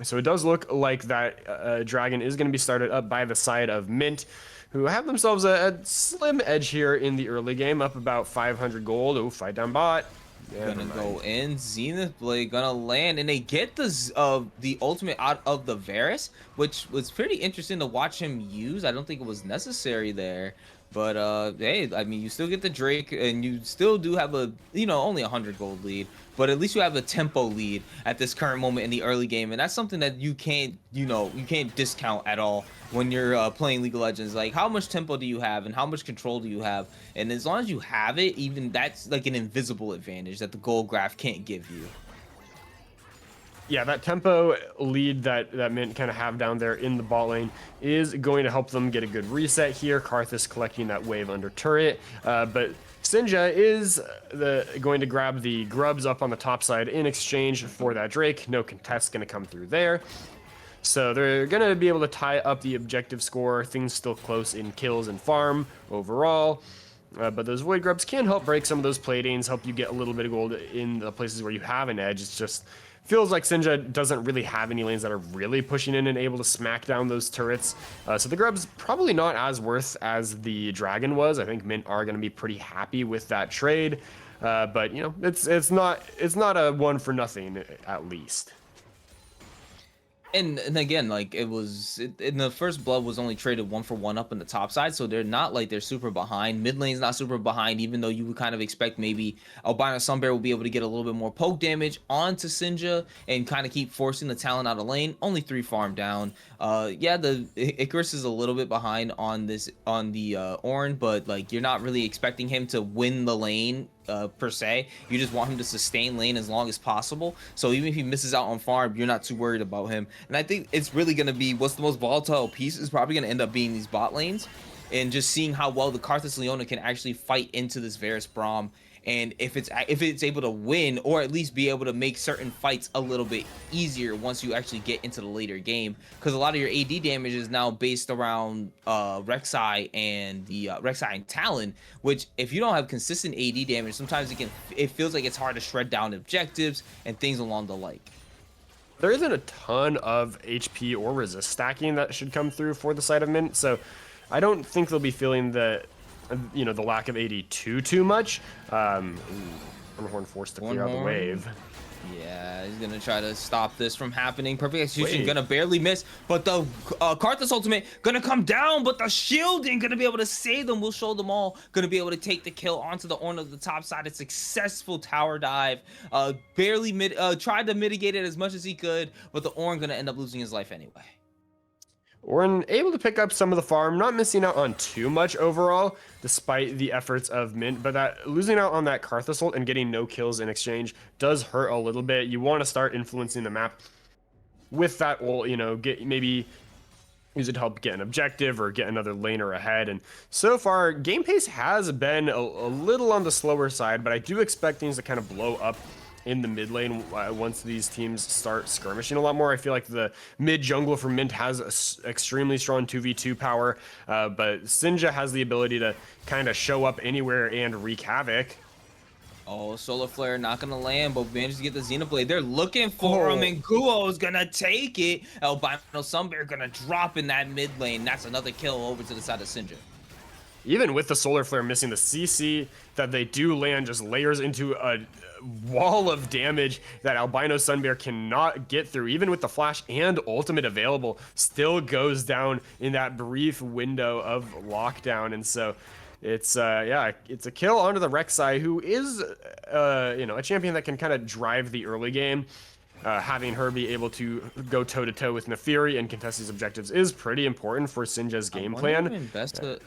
So it does look like that dragon is going to be started up by the side of Mint, who have themselves a slim edge here in the early game, up about 500 gold. Oh, fight down bot. Yeah, gonna go in, Zenith Blade gonna land, and they get the ultimate out of the Varus, which was pretty interesting to watch him use. I don't think it was necessary there. But hey, I mean, you still get the Drake, and you still do have a, you know, only 100 gold lead, but at least you have a tempo lead at this current moment in the early game, and that's something that you can't, you know, you can't discount at all when you're playing League of Legends. Like, how much tempo do you have, and how much control do you have? And as long as you have it, even that's like an invisible advantage that the gold graph can't give you. Yeah, that tempo lead that Mint kind of have down there in the bot lane is going to help them get a good reset here. Karthus collecting that wave under turret, but Sinja is going to grab the grubs up on the top side in exchange for that Drake. No contest going to come through there. So they're going to be able to tie up the objective score. Things still close in kills and farm overall. But those Void Grubs can help break some of those platings, help you get a little bit of gold in the places where you have an edge. It's just feels like Sinja doesn't really have any lanes that are really pushing in and able to smack down those turrets. So the Grub's probably not as worth as the Dragon was. I think Mint are going to be pretty happy with that trade. But, you know, it's not a one for nothing, at least. And again, like in the first blood was only traded 1-for-1 up in the top side, so they're not like they're super behind. Mid lane's not super behind, even though you would kind of expect maybe Albino Sunbear will be able to get a little bit more poke damage onto Sinja and kind of keep forcing the Talon out of lane. Only 3 farm down. Yeah, the Icarus is a little bit behind on the Ornn, but like you're not really expecting him to win the lane. Per se, you just want him to sustain lane as long as possible. So even if he misses out on farm, you're not too worried about him. And I think it's really going to be what's the most volatile piece is probably going to end up being these bot lanes, and just seeing how well the Karthus Leona can actually fight into this Varus Braum. And if it's able to win, or at least be able to make certain fights a little bit easier once you actually get into the later game, because a lot of your AD damage is now based around Rek'Sai and the Rek'Sai and Talon, which if you don't have consistent AD damage, sometimes it feels like it's hard to shred down objectives and things along the like. There isn't a ton of HP or resist stacking that should come through for the side of Mint, so I don't think they'll be feeling the lack of AD too much. Ornhorn forced to clear out the wave. Yeah, he's gonna try to stop this from happening. Perfect execution, gonna barely miss, but the Karthus ultimate gonna come down, but the shielding gonna be able to save them. We'll show them all. Gonna be able to take the kill onto the Ornn of the top side. A successful tower dive. Barely tried to mitigate it as much as he could, but the Ornn gonna end up losing his life anyway. Ornn able to pick up some of the farm, not missing out on too much overall, despite the efforts of Mint, but that losing out on that Karthus ult and getting no kills in exchange does hurt a little bit. You want to start influencing the map with that ult, you know, maybe use it to help get an objective or get another laner ahead. And so far, game pace has been a little on the slower side, but I do expect things to kind of blow up in the mid lane once these teams start skirmishing a lot more. I feel like the mid jungle for Mint has extremely strong 2v2 power, but Sinja has the ability to kind of show up anywhere and wreak havoc. Oh, Solar Flare not gonna land, but manages to get the Xenoblade. They're looking for him, and Guo's gonna take it. Albino Sunbear gonna drop in that mid lane. That's another kill over to the side of Sinja. Even with the Solar Flare missing, the CC that they do land just layers into a wall of damage that Albino Sunbear cannot get through. Even with the flash and ultimate available, still goes down in that brief window of lockdown. And so it's yeah, it's a kill onto the Rek'Sai, who is you know, a champion that can kind of drive the early game. Having her be able to go toe-to-toe with Neferi and contest these objectives is pretty important for Sinja's game plan.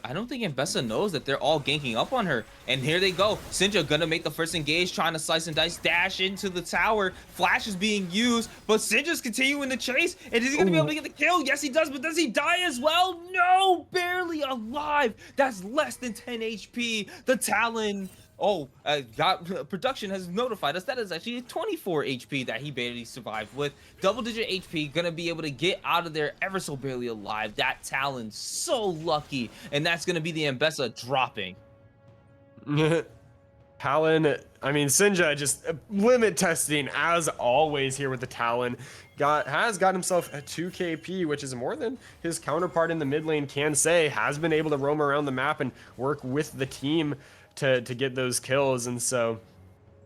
I don't think Mbessa knows that they're all ganking up on her. And here they go. Sinja gonna make the first engage, trying to slice and dice, dash into the tower. Flash is being used, but Sinja's continuing the chase. And is he gonna be able to get the kill? Yes, he does, but does he die as well? No, barely alive. That's less than 10 HP. The Talon... Oh, production has notified us that is actually 24 HP that he barely survived with. Double-digit HP, gonna be able to get out of there ever so barely alive. That Talon, so lucky. And that's gonna be the Mbessa dropping. Talon, I mean, Sinja just limit testing as always here with the Talon. Has got himself a 2 KP, which is more than his counterpart in the mid lane can say. Has been able to roam around the map and work with the team to get those kills, and so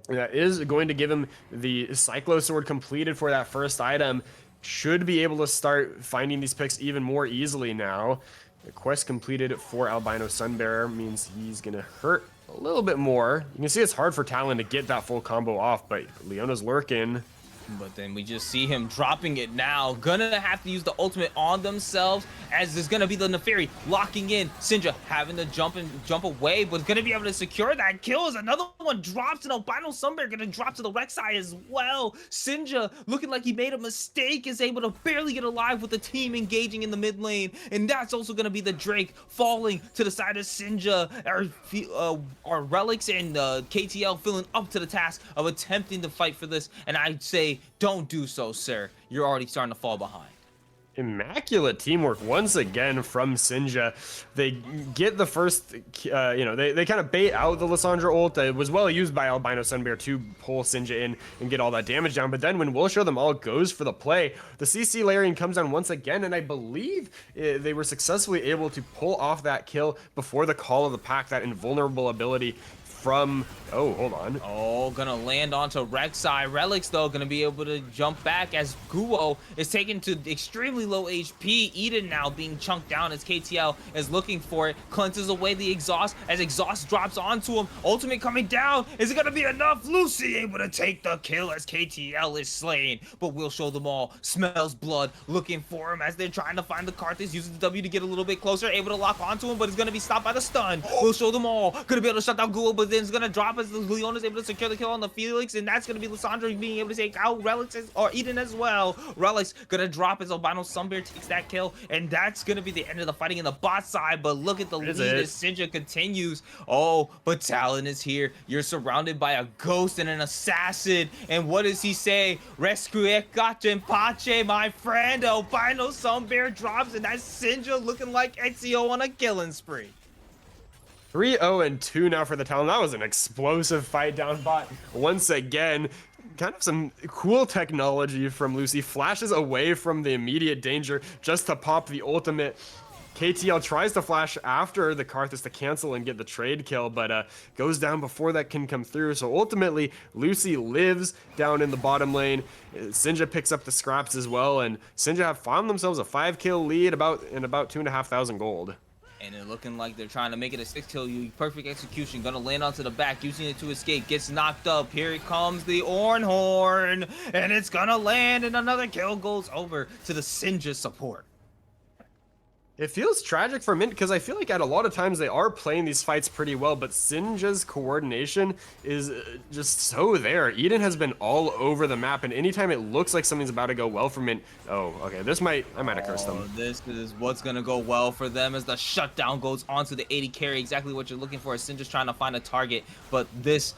that is going to give him the Cyclo Sword completed for that first item. Should be able to start finding these picks even more easily now. The quest completed for Albino Sunbearer means he's gonna hurt a little bit more. You can see it's hard for Talon to get that full combo off, but Leona's lurking. But then we just see him dropping it now. Gonna have to use the ultimate on themselves, as there's gonna be the Neferi locking in. Sinja having to jump away, but gonna be able to secure that kill as another one drops, and Albino Sunbear gonna drop to the Rek'Sai as well. Sinja, looking like he made a mistake, is able to barely get alive with the team engaging in the mid lane. And that's also gonna be the Drake falling to the side of Sinja. Our Relics and KTL feeling up to the task of attempting to fight for this. And I'd say, don't do so, sir. You're already starting to fall behind. Immaculate teamwork once again from Sinja. They get the first, you know, they kind of bait out the Lissandra ult. It was well used by Albino Sunbear to pull Sinja in and get all that damage down. But then when Will Show Them All goes for the play, the CC layering comes down once again, and I believe they were successfully able to pull off that kill before the Call of the Pack, that invulnerable ability from, oh, hold on. Oh, gonna land onto Rek'Sai. Relics, though, gonna be able to jump back as Guo is taken to extremely low HP. Eden now being chunked down as KTL is looking for it. Cleanses away the exhaust as exhaust drops onto him. Ultimate coming down. Is it gonna be enough? Lucy able to take the kill as KTL is slain. But We'll Show Them All smells blood, looking for him as they're trying to find the Karthus, using the W to get a little bit closer, able to lock onto him, but it's gonna be stopped by the stun. We'll Show Them All gonna be able to shut down Guo, but then it's gonna drop as Leona's able to secure the kill on the Felix, and that's gonna be Lissandra being able to take out Relics or Eden as well. Relics gonna drop as Albino Sunbear takes that kill, and that's gonna be the end of the fighting in the bot side. But look at the lead as Sinja continues. Oh, but Talon is here. You're surrounded by a ghost and an assassin, and what does he say? Rescuecate in pace, my friend. Albino Sunbear drops, and that's Sinja looking like Ezio on a killing spree. 3-0-2 now for the Talon. That was an explosive fight down bot. Once again, kind of some cool technology from Lucy. Flashes away from the immediate danger just to pop the ultimate. KTL tries to flash after the Karthus to cancel and get the trade kill, but goes down before that can come through. So ultimately, Lucy lives down in the bottom lane. Sinja picks up the scraps as well, and Sinja have found themselves a 5-kill lead in about 2,500 gold. And it looking like they're trying to make it a 6-kill. Perfect execution. Gonna land onto the back, using it to escape. Gets knocked up. Here it comes the Horn. And it's gonna land, and another kill goes over to the Sinja support. It feels tragic for Mint because I feel like at a lot of times they are playing these fights pretty well, but Sinja's coordination is just so there. Eden has been all over the map, and anytime it looks like something's about to go well for Mint, oh, okay, I might have cursed them. This is what's gonna go well for them as the shutdown goes onto the 80 carry. Exactly what you're looking for. Sinja's trying to find a target, but this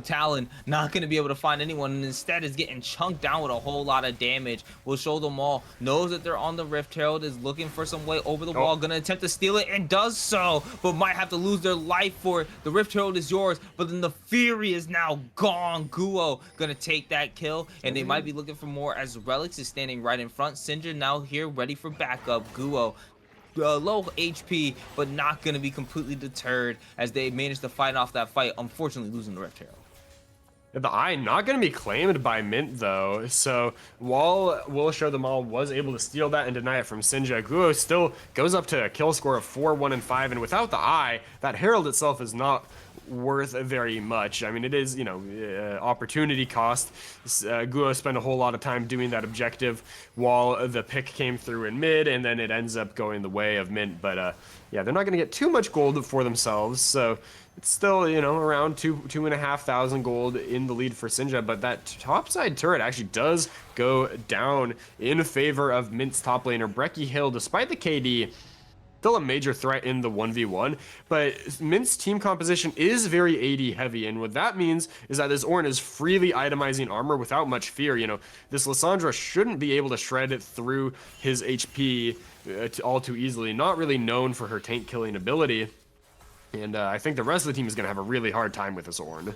Talon not going to be able to find anyone, and instead is getting chunked down with a whole lot of damage. Will show them all. Knows that they're on the Rift Herald, is looking for some way over the wall. Gonna attempt to steal it and does so, but might have to lose their life for it. The Rift Herald is yours, but then the Fury is now gone. Guo gonna take that kill, and they might be looking for more as Relics is standing right in front. Sindra now here ready for backup. Guo low HP, but not going to be completely deterred as they managed to fight off that fight, unfortunately losing the Rift Herald. The Eye not going to be claimed by Mint, though, so while Will Show Them All was able to steal that and deny it from Sinja, Guo still goes up to a kill score of 4, 1, and 5, and without the Eye, that Herald itself is not worth very much. I mean, it is, opportunity cost. Guo spent a whole lot of time doing that objective while the pick came through in mid, and then it ends up going the way of Mint, but yeah, they're not going to get too much gold for themselves, so it's still, around 2,500 gold in the lead for Sinja, but that topside turret actually does go down in favor of Mint's top laner. Brekkie Hill, despite the KD, still a major threat in the 1v1, but Mint's team composition is very AD heavy, and what that means is that this Ornn is freely itemizing armor without much fear. This Lissandra shouldn't be able to shred it through his HP all too easily, not really known for her tank killing ability. And I think the rest of the team is going to have a really hard time with this Ornn.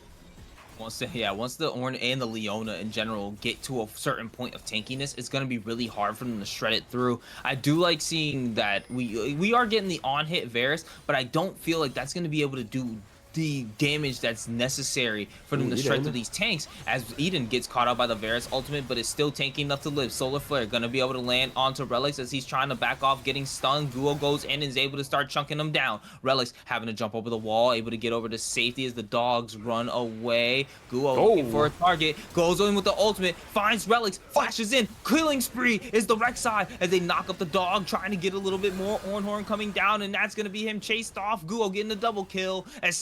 Once the Ornn and the Leona in general get to a certain point of tankiness, it's going to be really hard for them to shred it through. I do like seeing that we are getting the on-hit Varus, but I don't feel like that's going to be able to do the damage that's necessary for them to shred through these tanks, as Eden gets caught out by the Varus ultimate, but is still tanky enough to live. Solar Flare gonna be able to land onto Relics as he's trying to back off, getting stunned. Guo goes in and is able to start chunking them down. Relics having to jump over the wall, able to get over to safety as the dogs run away. Guo looking for a target, goes in with the ultimate, finds Relics, flashes in, killing spree is the Rek'Sai as they knock up the dog, trying to get a little bit more. Ornhorn coming down, and that's gonna be him chased off. Guo getting the double kill as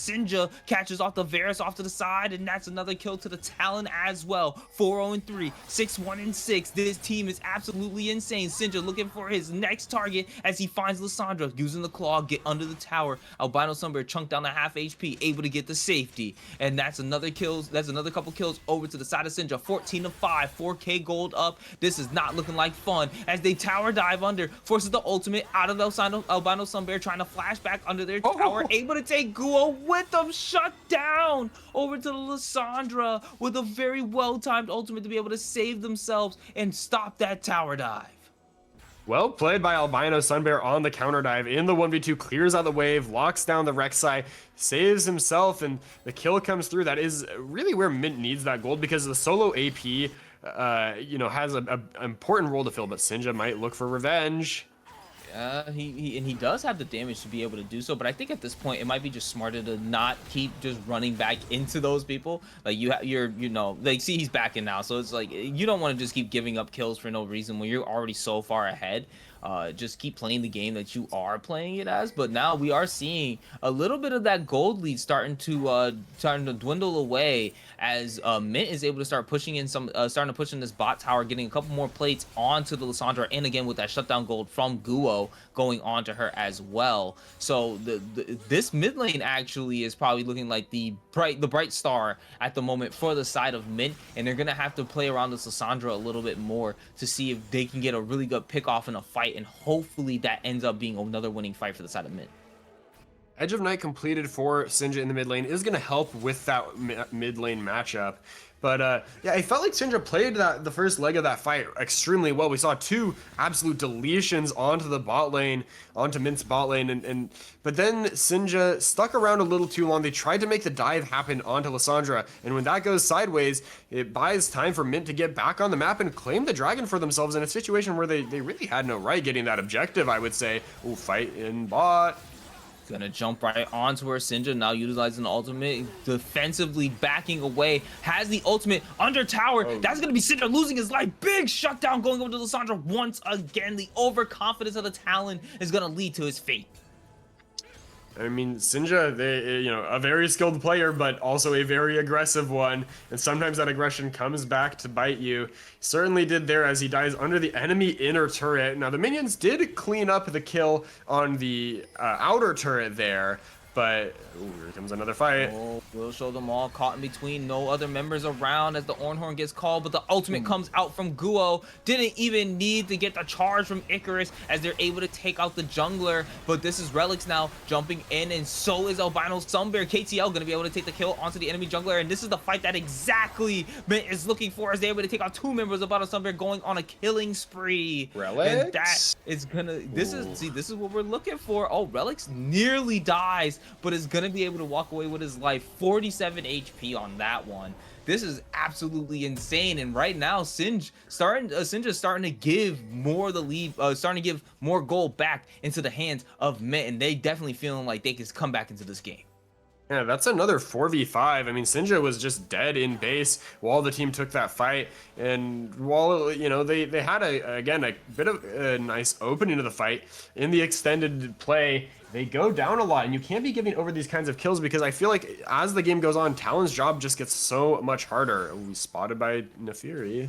catches off the Varus off to the side, and that's another kill to the Talon as well. 4-0-3, 6-1-6. This team is absolutely insane. Sinja looking for his next target as he finds Lissandra, using the claw, get under the tower. Albino Sunbear chunked down to half HP, able to get the safety, and that's another kills. That's another couple kills over to the side of Sinja. 14-5, 4K gold up. This is not looking like fun as they tower dive under, forces the ultimate out of the Albino Sunbear, trying to flash back under their tower, able to take Guo with them. Shut down over to the Lissandra with a very well-timed ultimate to be able to save themselves and stop that tower dive. Well played by Albino Sunbear on the counter dive in the 1v2, clears out the wave, locks down the Rek'Sai, saves himself, and the kill comes through. That is really where Mint needs that gold, because the solo AP has an important role to fill, but Sinja might look for revenge. He does have the damage to be able to do so, but I think at this point it might be just smarter to not keep just running back into those people. Like see, he's backing now, so it's like you don't want to just keep giving up kills for no reason when you're already so far ahead. Just keep playing the game that you are playing it as. But now we are seeing a little bit of that gold lead starting to dwindle away as Mint is able to start pushing in starting to push in this bot tower, getting a couple more plates onto the Lissandra, and again with that shutdown gold from Guo going on to her as well. So this mid lane actually is probably looking like the bright star at the moment for the side of Mint, and they're gonna have to play around this Lissandra a little bit more to see if they can get a really good pick off in a fight, and hopefully that ends up being another winning fight for the side of Mint. Edge of Night completed for Sinja in the mid lane is going to help with that mid lane matchup. But yeah, I felt like Sinja played the first leg of that fight extremely well. We saw two absolute deletions onto the bot lane, onto Mint's bot lane, but then Sinja stuck around a little too long. They tried to make the dive happen onto Lissandra, and when that goes sideways, it buys time for Mint to get back on the map and claim the dragon for themselves in a situation where they really had no right getting that objective, I would say. Ooh, fight in bot. Gonna jump right onto her. Sinja now utilizing the ultimate, defensively backing away, has the ultimate under tower. That's gonna be Sinja losing his life. Big shutdown going over to Lissandra once again. The overconfidence of the Talon is gonna lead to his fate. I mean, Sinja, a very skilled player, but also a very aggressive one, and sometimes that aggression comes back to bite you. Certainly did there as he dies under the enemy inner turret. Now, the minions did clean up the kill on the outer turret there, But ooh, here comes another fight. Oh, we'll show them all caught in between, no other members around as the Ornhorn gets called, but the ultimate comes out from Guo. Didn't even need to get the charge from Icarus as they're able to take out the jungler, but this is Relics now jumping in, and so is Albino Sunbear. KTL gonna be able to take the kill onto the enemy jungler, and this is the fight that exactly Mint is looking for as they're able to take out 2 members of Albino Sunbear going on a killing spree. Relics? And that is gonna, this is what we're looking for. Oh, Relics nearly dies, but is gonna be able to walk away with his life. 47 HP on that one. This is absolutely insane, and right now Sinja's starting to give more the lead, starting to give more gold back into the hands of Mint, and they definitely feeling like they can come back into this game. Yeah, that's another 4v5. I mean, Sinja was just dead in base while the team took that fight, and while, you know, they had a bit of a nice opening to the fight in the extended play. They go down a lot, and you can't be giving over these kinds of kills because I feel like as the game goes on, Talon's job just gets so much harder. Ooh, spotted by Nefiri.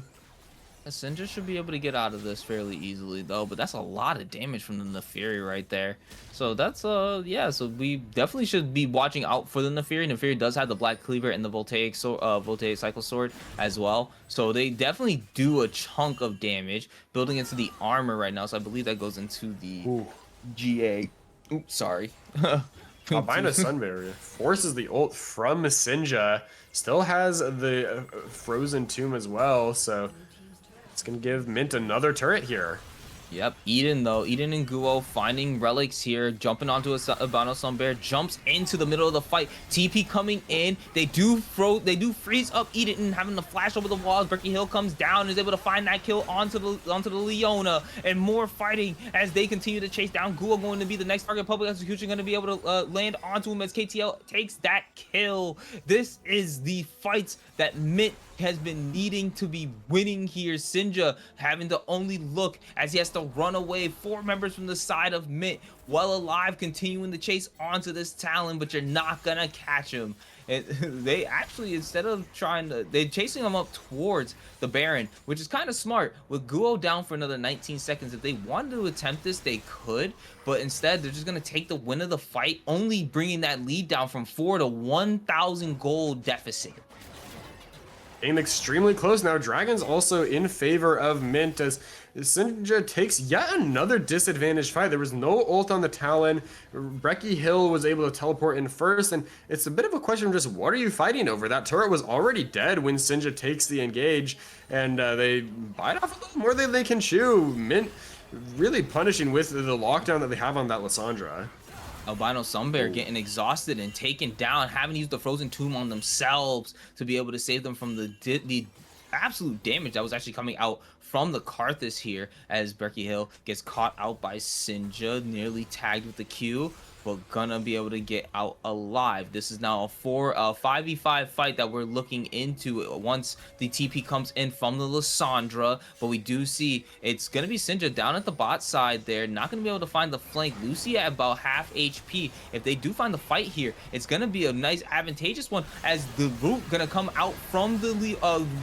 Sinja should be able to get out of this fairly easily though, but that's a lot of damage from the Nefiri right there. So that's yeah, so we definitely should be watching out for the Nefiri. Nefiri does have the Black Cleaver and the Voltaic Cycle Sword as well. So they definitely do a chunk of damage building into the armor right now. So I believe that goes into the GA. Oops, sorry. Albino Sunbear forces the ult from Sinja. Still has the Frozen Tomb as well, so it's gonna give Mint another turret here. Yep, Eden and Guo finding Relics here, jumping onto a Albino Sunbear, jumps into the middle of the fight. TP coming in, they do freeze up Eden, having to flash over the walls. Berkey Hill comes down and is able to find that kill onto the Leona, and more fighting as they continue to chase down. Guo going to be the next target. Public Execution going to be able to land onto him as KTL takes that kill. This is the fights that Mint has been needing to be winning here. Sinja having to only look as he has to run away. 4 members from the side of Mint, well alive, continuing the chase onto this Talon, but you're not gonna catch him. And they actually, instead of they're chasing him up towards the Baron, which is kind of smart. With Guo down for another 19 seconds, if they wanted to attempt this, they could, but instead they're just gonna take the win of the fight, only bringing that lead down from 4 to 1,000 gold deficit. Getting extremely close now. Dragon's also in favor of Mint as Sinja takes yet another disadvantaged fight. There was no ult on the Talon. Berkey Hill was able to teleport in first, and it's a bit of a question of just what are you fighting over? That turret was already dead when Sinja takes the engage, and they bite off a little more than they can chew. Mint really punishing with the lockdown that they have on that Lissandra. Albino Sunbear getting exhausted and taken down, having to use the Frozen Tomb on themselves to be able to save them from the absolute damage that was actually coming out from the Karthus here, as Berkey Hill gets caught out by Sinja, nearly tagged with the Q, but gonna be able to get out alive. This is now a 5v5 fight that we're looking into once the TP comes in from the Lissandra, but we do see it's gonna be Sinja down at the bot side there, not gonna be able to find the flank. Lucy at about half HP. If they do find the fight here, it's gonna be a nice advantageous one as the root gonna come out from the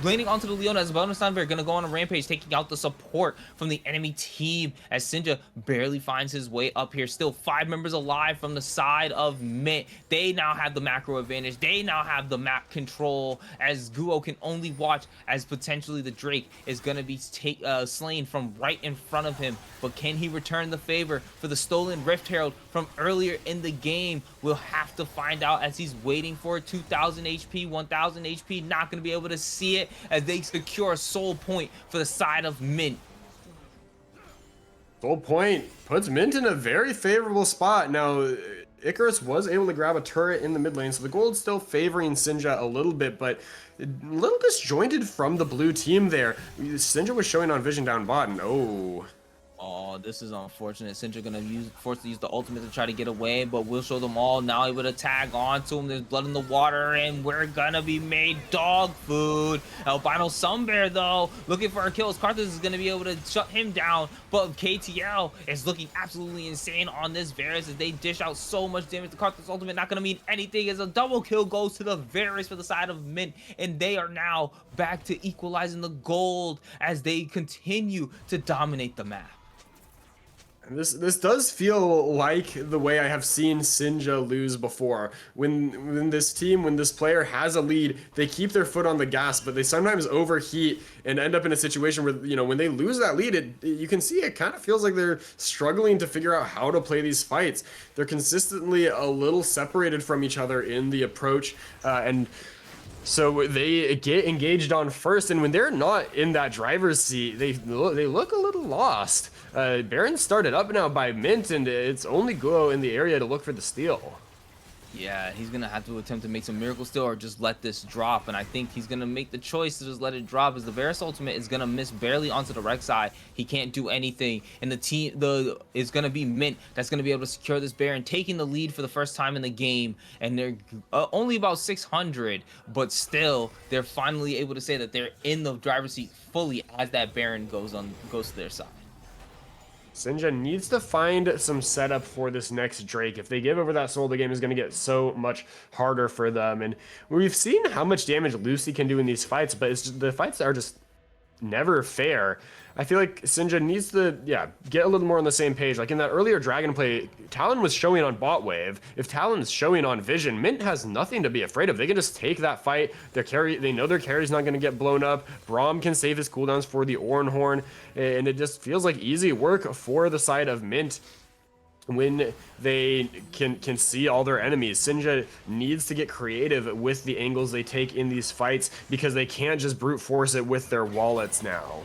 landing onto the Leona as Albino Sunbear gonna go on a rampage, taking out the support from the enemy team as Sinja barely finds his way up here. Still 5 members alive from the side of Mint. They now have the macro advantage. They now have the map control as Guo can only watch as potentially the Drake is going to be slain from right in front of him. But can he return the favor for the stolen Rift Herald from earlier in the game? We'll have to find out as he's waiting for 2,000 HP, 1,000 HP. Not going to be able to see it as they secure a soul point for the side of Mint. Soul point puts Mint in a very favorable spot. Now, Icarus was able to grab a turret in the mid lane, so the gold's still favoring Sinja a little bit, but a little disjointed from the blue team there. Sinja was showing on vision down bot, and oh, this is unfortunate. Sinja gonna force to use the ultimate to try to get away, but we'll show them all now able to tag on to him. There's blood in the water, and we're gonna be made dog food. Albino Sunbear, though, looking for our kills. Karthus is gonna be able to shut him down, but KTL is looking absolutely insane on this Varus as they dish out so much damage. The Karthus ultimate not gonna mean anything as a double kill goes to the Varus for the side of Mint, and they are now back to equalizing the gold as they continue to dominate the map. This does feel like the way I have seen Sinja lose before. When this player has a lead, they keep their foot on the gas, but they sometimes overheat and end up in a situation where, you know, when they lose that lead, you can see it kind of feels like they're struggling to figure out how to play these fights. They're consistently a little separated from each other in the approach, and so they get engaged on first, and when they're not in that driver's seat, they look a little lost. Baron started up now by Mint, and it's only Guo in the area to look for the steal. Yeah, he's gonna have to attempt to make some miracle steal or just let this drop, and I think he's gonna make the choice to just let it drop, as the Varus ultimate is gonna miss barely onto the Rek'Sai. He can't do anything, and is gonna be Mint that's gonna be able to secure this Baron, taking the lead for the first time in the game, and they're only about 600, but still they're finally able to say that they're in the driver's seat fully as that Baron goes to their side. Sinja needs to find some setup for this next Drake. If they give over that soul, the game is going to get so much harder for them. And we've seen how much damage Lucy can do in these fights, but the fights are just never fair. I feel like Sinja needs to, get a little more on the same page. Like in that earlier Dragon play, Talon was showing on bot wave. If Talon's showing on Vision, Mint has nothing to be afraid of. They can just take that fight. They know their carry's not going to get blown up. Braum can save his cooldowns for the Ornhorn, and it just feels like easy work for the side of Mint when they can see all their enemies. Sinja needs to get creative with the angles they take in these fights, because they can't just brute force it with their wallets now.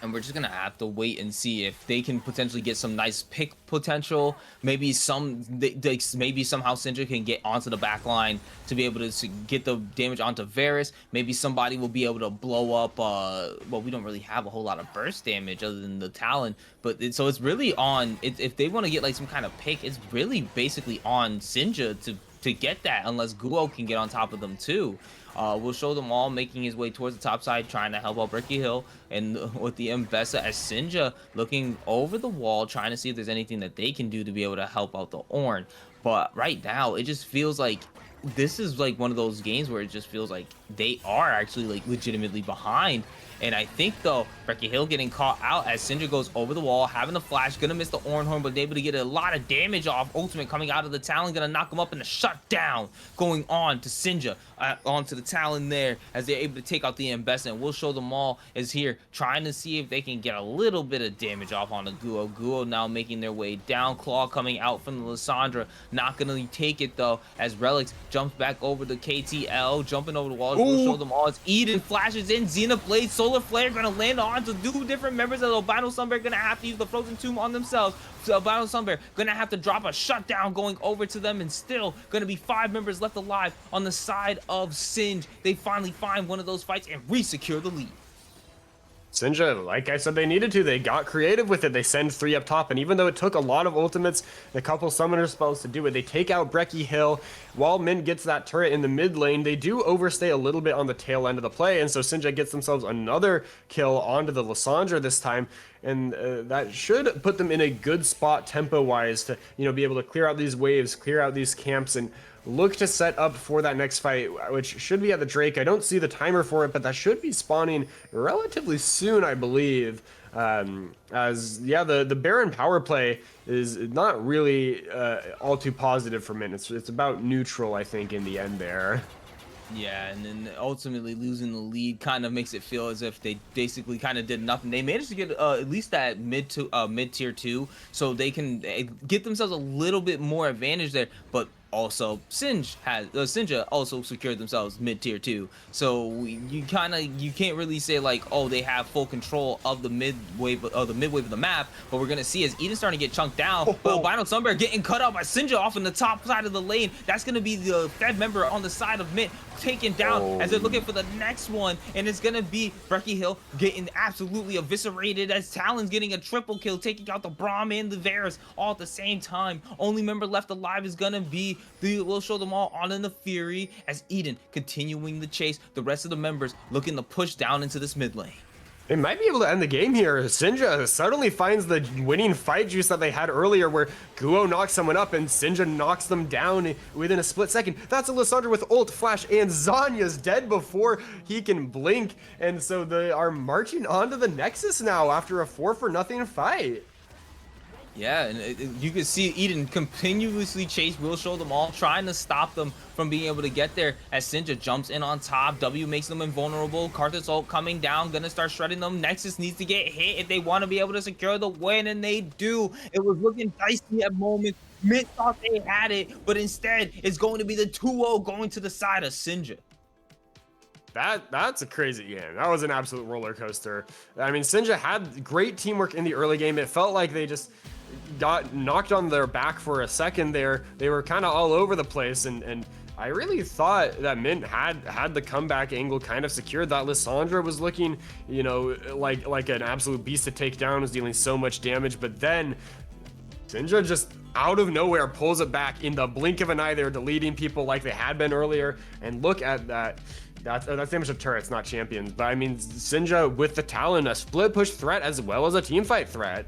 And we're just gonna have to wait and see if they can potentially get some nice pick potential. Maybe maybe somehow Sinja can get onto the back line to be able to get the damage onto Varus. Maybe somebody will be able to blow up. Well, we don't really have a whole lot of burst damage other than the Talon, but so it's really on. If they want to get like some kind of pick, it's really basically on Sinja to get that, unless Guo can get on top of them too. We'll show them all making his way towards the top side, trying to help out Bricky Hill, and with the Mbessa as Sinja looking over the wall, trying to see if there's anything that they can do to be able to help out the Ornn. But right now, it just feels like this is like one of those games where it just feels like they are actually like legitimately behind. And I think though, Bricky Hill getting caught out as Sinja goes over the wall, having the flash, gonna miss the Ornhorn, but able to get a lot of damage off. Ultimate coming out of the Talon, gonna knock him up in the shutdown, going on to Sinja, onto the Talon there, as they're able to take out the Mbessa. And we'll show them all is here, trying to see if they can get a little bit of damage off on the Guo. Guo now making their way down, Claw coming out from the Lissandra, not gonna take it though, as Relics jumps back over the KTL, jumping over the walls. We'll show them all as Eden flashes in, Zenith Blade, Solar Flare gonna land on to two different members of Albino Sunbear, gonna have to use the Frozen Tomb on themselves. So Albino Sunbear gonna have to drop a shutdown going over to them, and still gonna be 5 members left alive on the side of Sinj. They finally find one of those fights and re-secure the lead. Sinja, like I said, they needed to. They got creative with it. They send 3 up top, and even though it took a lot of ultimates and a couple summoner spells to do it, they take out Bricky Hill. While Mint gets that turret in the mid lane, they do overstay a little bit on the tail end of the play, and so Sinja gets themselves another kill onto the Lissandra this time, and that should put them in a good spot tempo-wise to, be able to clear out these waves, clear out these camps, and look to set up for that next fight, which should be at the Drake. I don't see the timer for it, but that should be spawning relatively soon, I believe. The Baron power play is not really all too positive for Mint. It's about neutral, I think, in the end there. Yeah, and then ultimately losing the lead kind of makes it feel as if they basically kind of did nothing. They managed to get at least that mid tier 2, so they can get themselves a little bit more advantage there. But also Sinja also secured themselves mid tier 2, so you can't really say like, oh, they have full control of the mid wave of the map. But we're gonna see as Eden starting to get chunked down, but Albino Sunbear getting cut out by Sinja off in the top side of the lane. That's gonna be the Fed member on the side of Mint taken down as they're looking for the next one, and it's gonna be Bricky Hill getting absolutely eviscerated as Talon's getting a triple kill, taking out the Braum and the Varus all at the same time. Only member left alive is gonna be we'll show them all on in the Fury, as Eden continuing the chase. The rest of the members looking to push down into this mid lane. They might be able to end the game here. Sinja suddenly finds the winning fight juice that they had earlier where Guo knocks someone up and Sinja knocks them down within a split second. That's a Lissandra with ult, flash, and Zanya's dead before he can blink. And so they are marching on to the Nexus now after a 4-for-0 fight. Yeah, and you can see Eden continuously chase Will Show them all, trying to stop them from being able to get there as Sinja jumps in on top. W makes them invulnerable. Karthus ult coming down, gonna start shredding them. Nexus needs to get hit if they want to be able to secure the win, and they do. It was looking dicey at moments. Mint thought they had it, but instead it's going to be the 2-0 going to the side of Sinja. That's a crazy game. That was an absolute roller coaster. I mean, Sinja had great teamwork in the early game. It felt like they just got knocked on their back for a second there. They were kind of all over the place, and I really thought that Mint had the comeback angle kind of secured. That Lissandra was looking, you know, like an absolute beast to take down, was dealing so much damage, but then Sinja just out of nowhere pulls it back in the blink of an eye. They're deleting people like they had been earlier, and look at that. That's damage to turrets, not champions. But I mean, Sinja with the Talon, a split push threat as well as a team fight threat.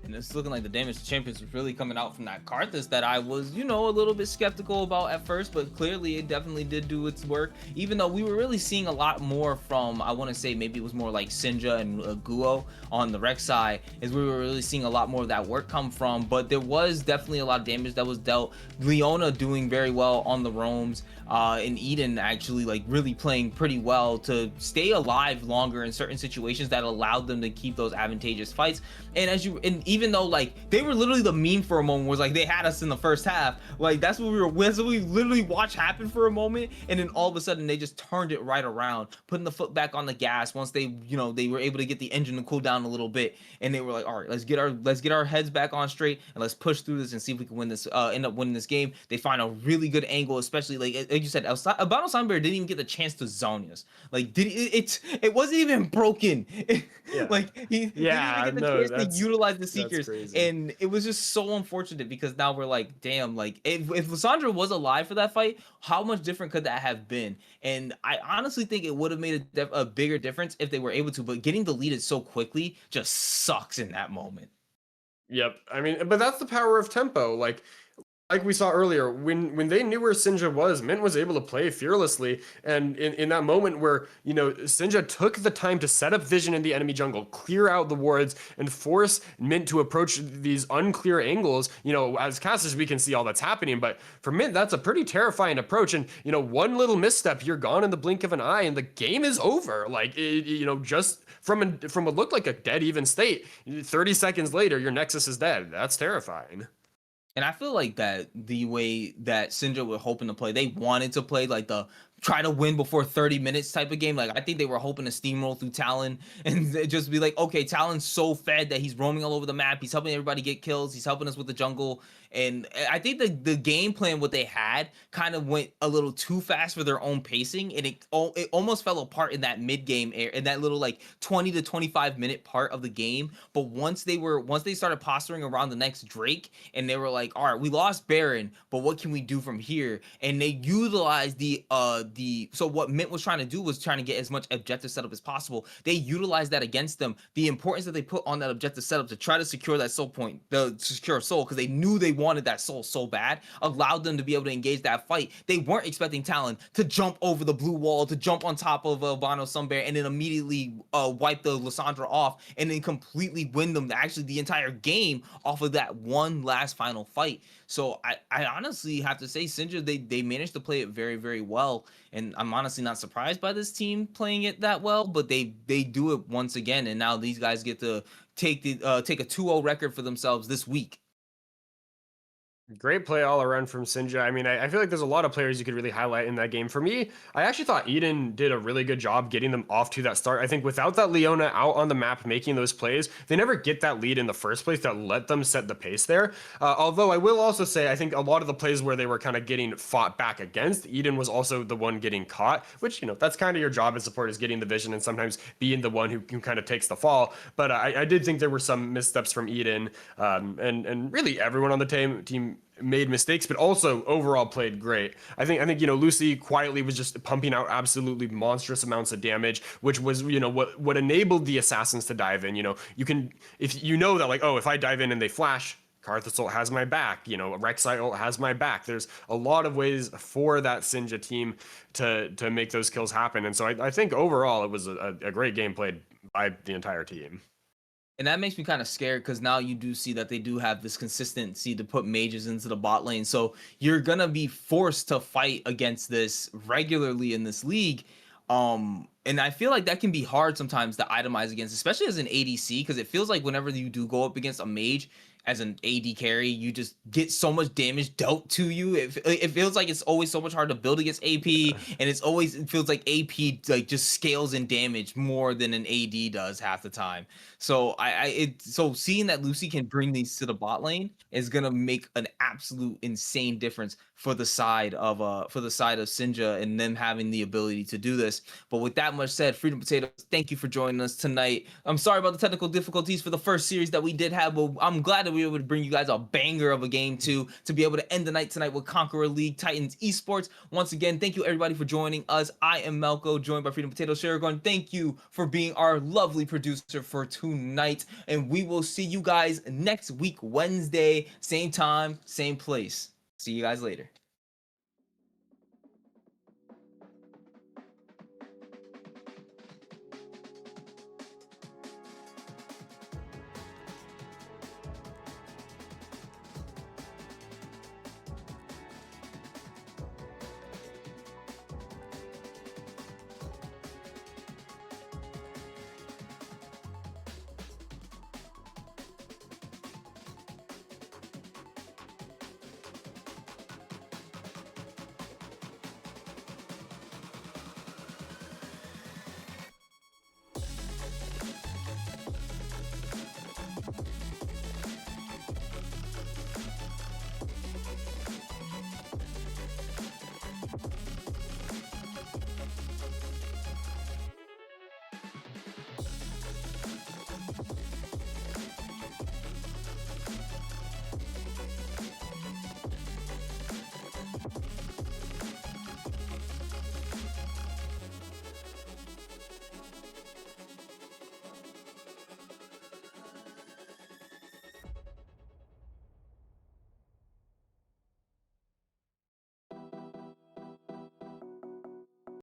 And it's looking like the damage to champions was really coming out from that Karthus that I was, you know, a little bit skeptical about at first, but clearly it definitely did do its work. Even though we were really seeing a lot more from, I want to say maybe it was more like Sinja and Guo on the Rex side, is we were really seeing a lot more of that work come from, but there was definitely a lot of damage that was dealt. Leona doing very well on the roams, and Eden actually like really playing pretty well to stay alive longer in certain situations that allowed them to keep those advantageous fights. And even though like they were literally the meme for a moment, was like they had us in the first half, like that's what we literally watched happen for a moment, and then all of a sudden they just turned it right around, putting the foot back on the gas once they, you know, they were able to get the engine to cool down a little bit, and they were like, all right, let's get our heads back on straight and let's push through this and see if we can win this, end up winning this game. They find a really good angle, especially like you said, Albano Sunbear didn't even get the chance to Zonias. Like it wasn't even broken. Yeah. Like he didn't even get the chance to utilize the Seekers, crazy. and it was just so unfortunate because now we're like, damn, like if Lissandra was alive for that fight, how much different could that have been? And I honestly think it would have made a bigger difference if they were able to, but getting deleted so quickly just sucks in that moment. Yep. I mean, but that's the power of tempo. Like we saw earlier, when they knew where Sinja was, Mint was able to play fearlessly. And in that moment where, you know, Sinja took the time to set up vision in the enemy jungle, clear out the wards, and force Mint to approach these unclear angles, you know, as casters we can see all that's happening. But for Mint, that's a pretty terrifying approach. And, you know, one little misstep, you're gone in the blink of an eye, and the game is over. Like, you know, just from what looked like a dead even state, 30 seconds later, your Nexus is dead. That's terrifying. And I feel like that the way that Sinja were hoping to play, they wanted to play like the try to win before 30 minutes type of game. Like I think they were hoping to steamroll through Talon and just be like, okay, Talon's so fed that he's roaming all over the map. He's helping everybody get kills. He's helping us with the jungle. And I think the game plan, what they had, kind of went a little too fast for their own pacing, and it almost fell apart in that mid game in that little like 20 to 25 minute part of the game. But once they started posturing around the next Drake, and they were like, all right, we lost Baron, but what can we do from here? And they utilized so what Mint was trying to do was trying to get as much objective setup as possible. They utilized that against them. The importance that they put on that objective setup to try to secure that soul point, the secure soul, because they knew they wanted that soul so bad, allowed them to be able to engage that fight. They weren't expecting Talon to jump over the blue wall, to jump on top of Bono Sunbear, and then immediately wipe the Lissandra off, and then completely win them actually the entire game off of that one last final fight. So I honestly have to say, Sinja, they managed to play it very, very well, and I'm honestly not surprised by this team playing it that well, but they do it once again, and now these guys get to take a 2-0 record for themselves this week. Great play all around from Sinja. I mean, I feel like there's a lot of players you could really highlight in that game. For me, I actually thought Eden did a really good job getting them off to that start. I think without that Leona out on the map making those plays, they never get that lead in the first place that let them set the pace there. Although I will also say, I think a lot of the plays where they were kind of getting fought back against, Eden was also the one getting caught, which, you know, that's kind of your job as support, is getting the vision and sometimes being the one who kind of takes the fall. But I did think there were some missteps from Eden, and really everyone on the team team made mistakes, but also overall played great. I think Lucy quietly was just pumping out absolutely monstrous amounts of damage, which was what enabled the assassins to dive in. You can, if you know that, like, oh, if I dive in and they flash, Karthus ult has my back, Rek'Sai ult has my back. There's a lot of ways for that Sinja team to make those kills happen. And so I think overall it was a great game played by the entire team. And that makes me kind of scared because now you do see that they do have this consistency to put mages into the bot lane. So you're going to be forced to fight against this regularly in this league. And I feel like that can be hard sometimes to itemize against, especially as an ADC, because it feels like whenever you do go up against a mage as an AD carry, you just get so much damage dealt to you. It feels like it's always so much hard to build against AP, and it feels like AP like just scales in damage more than an AD does half the time. So so seeing that Lucy can bring these to the bot lane is gonna make an absolute insane difference for the side of Sinja and them having the ability to do this. But with that much said, Freedom Potatoes, thank you for joining us tonight. I'm sorry about the technical difficulties for the first series that we did have, but I'm glad that we were able to bring you guys a banger of a game to be able to end the night tonight with Conqueror League Titans Esports. Once again, thank you everybody for joining us. I am Melko, joined by Freedom Potato Sharagon. Thank you for being our lovely producer for tonight, and we will see you guys next week, Wednesday, same time, same place. See you guys later.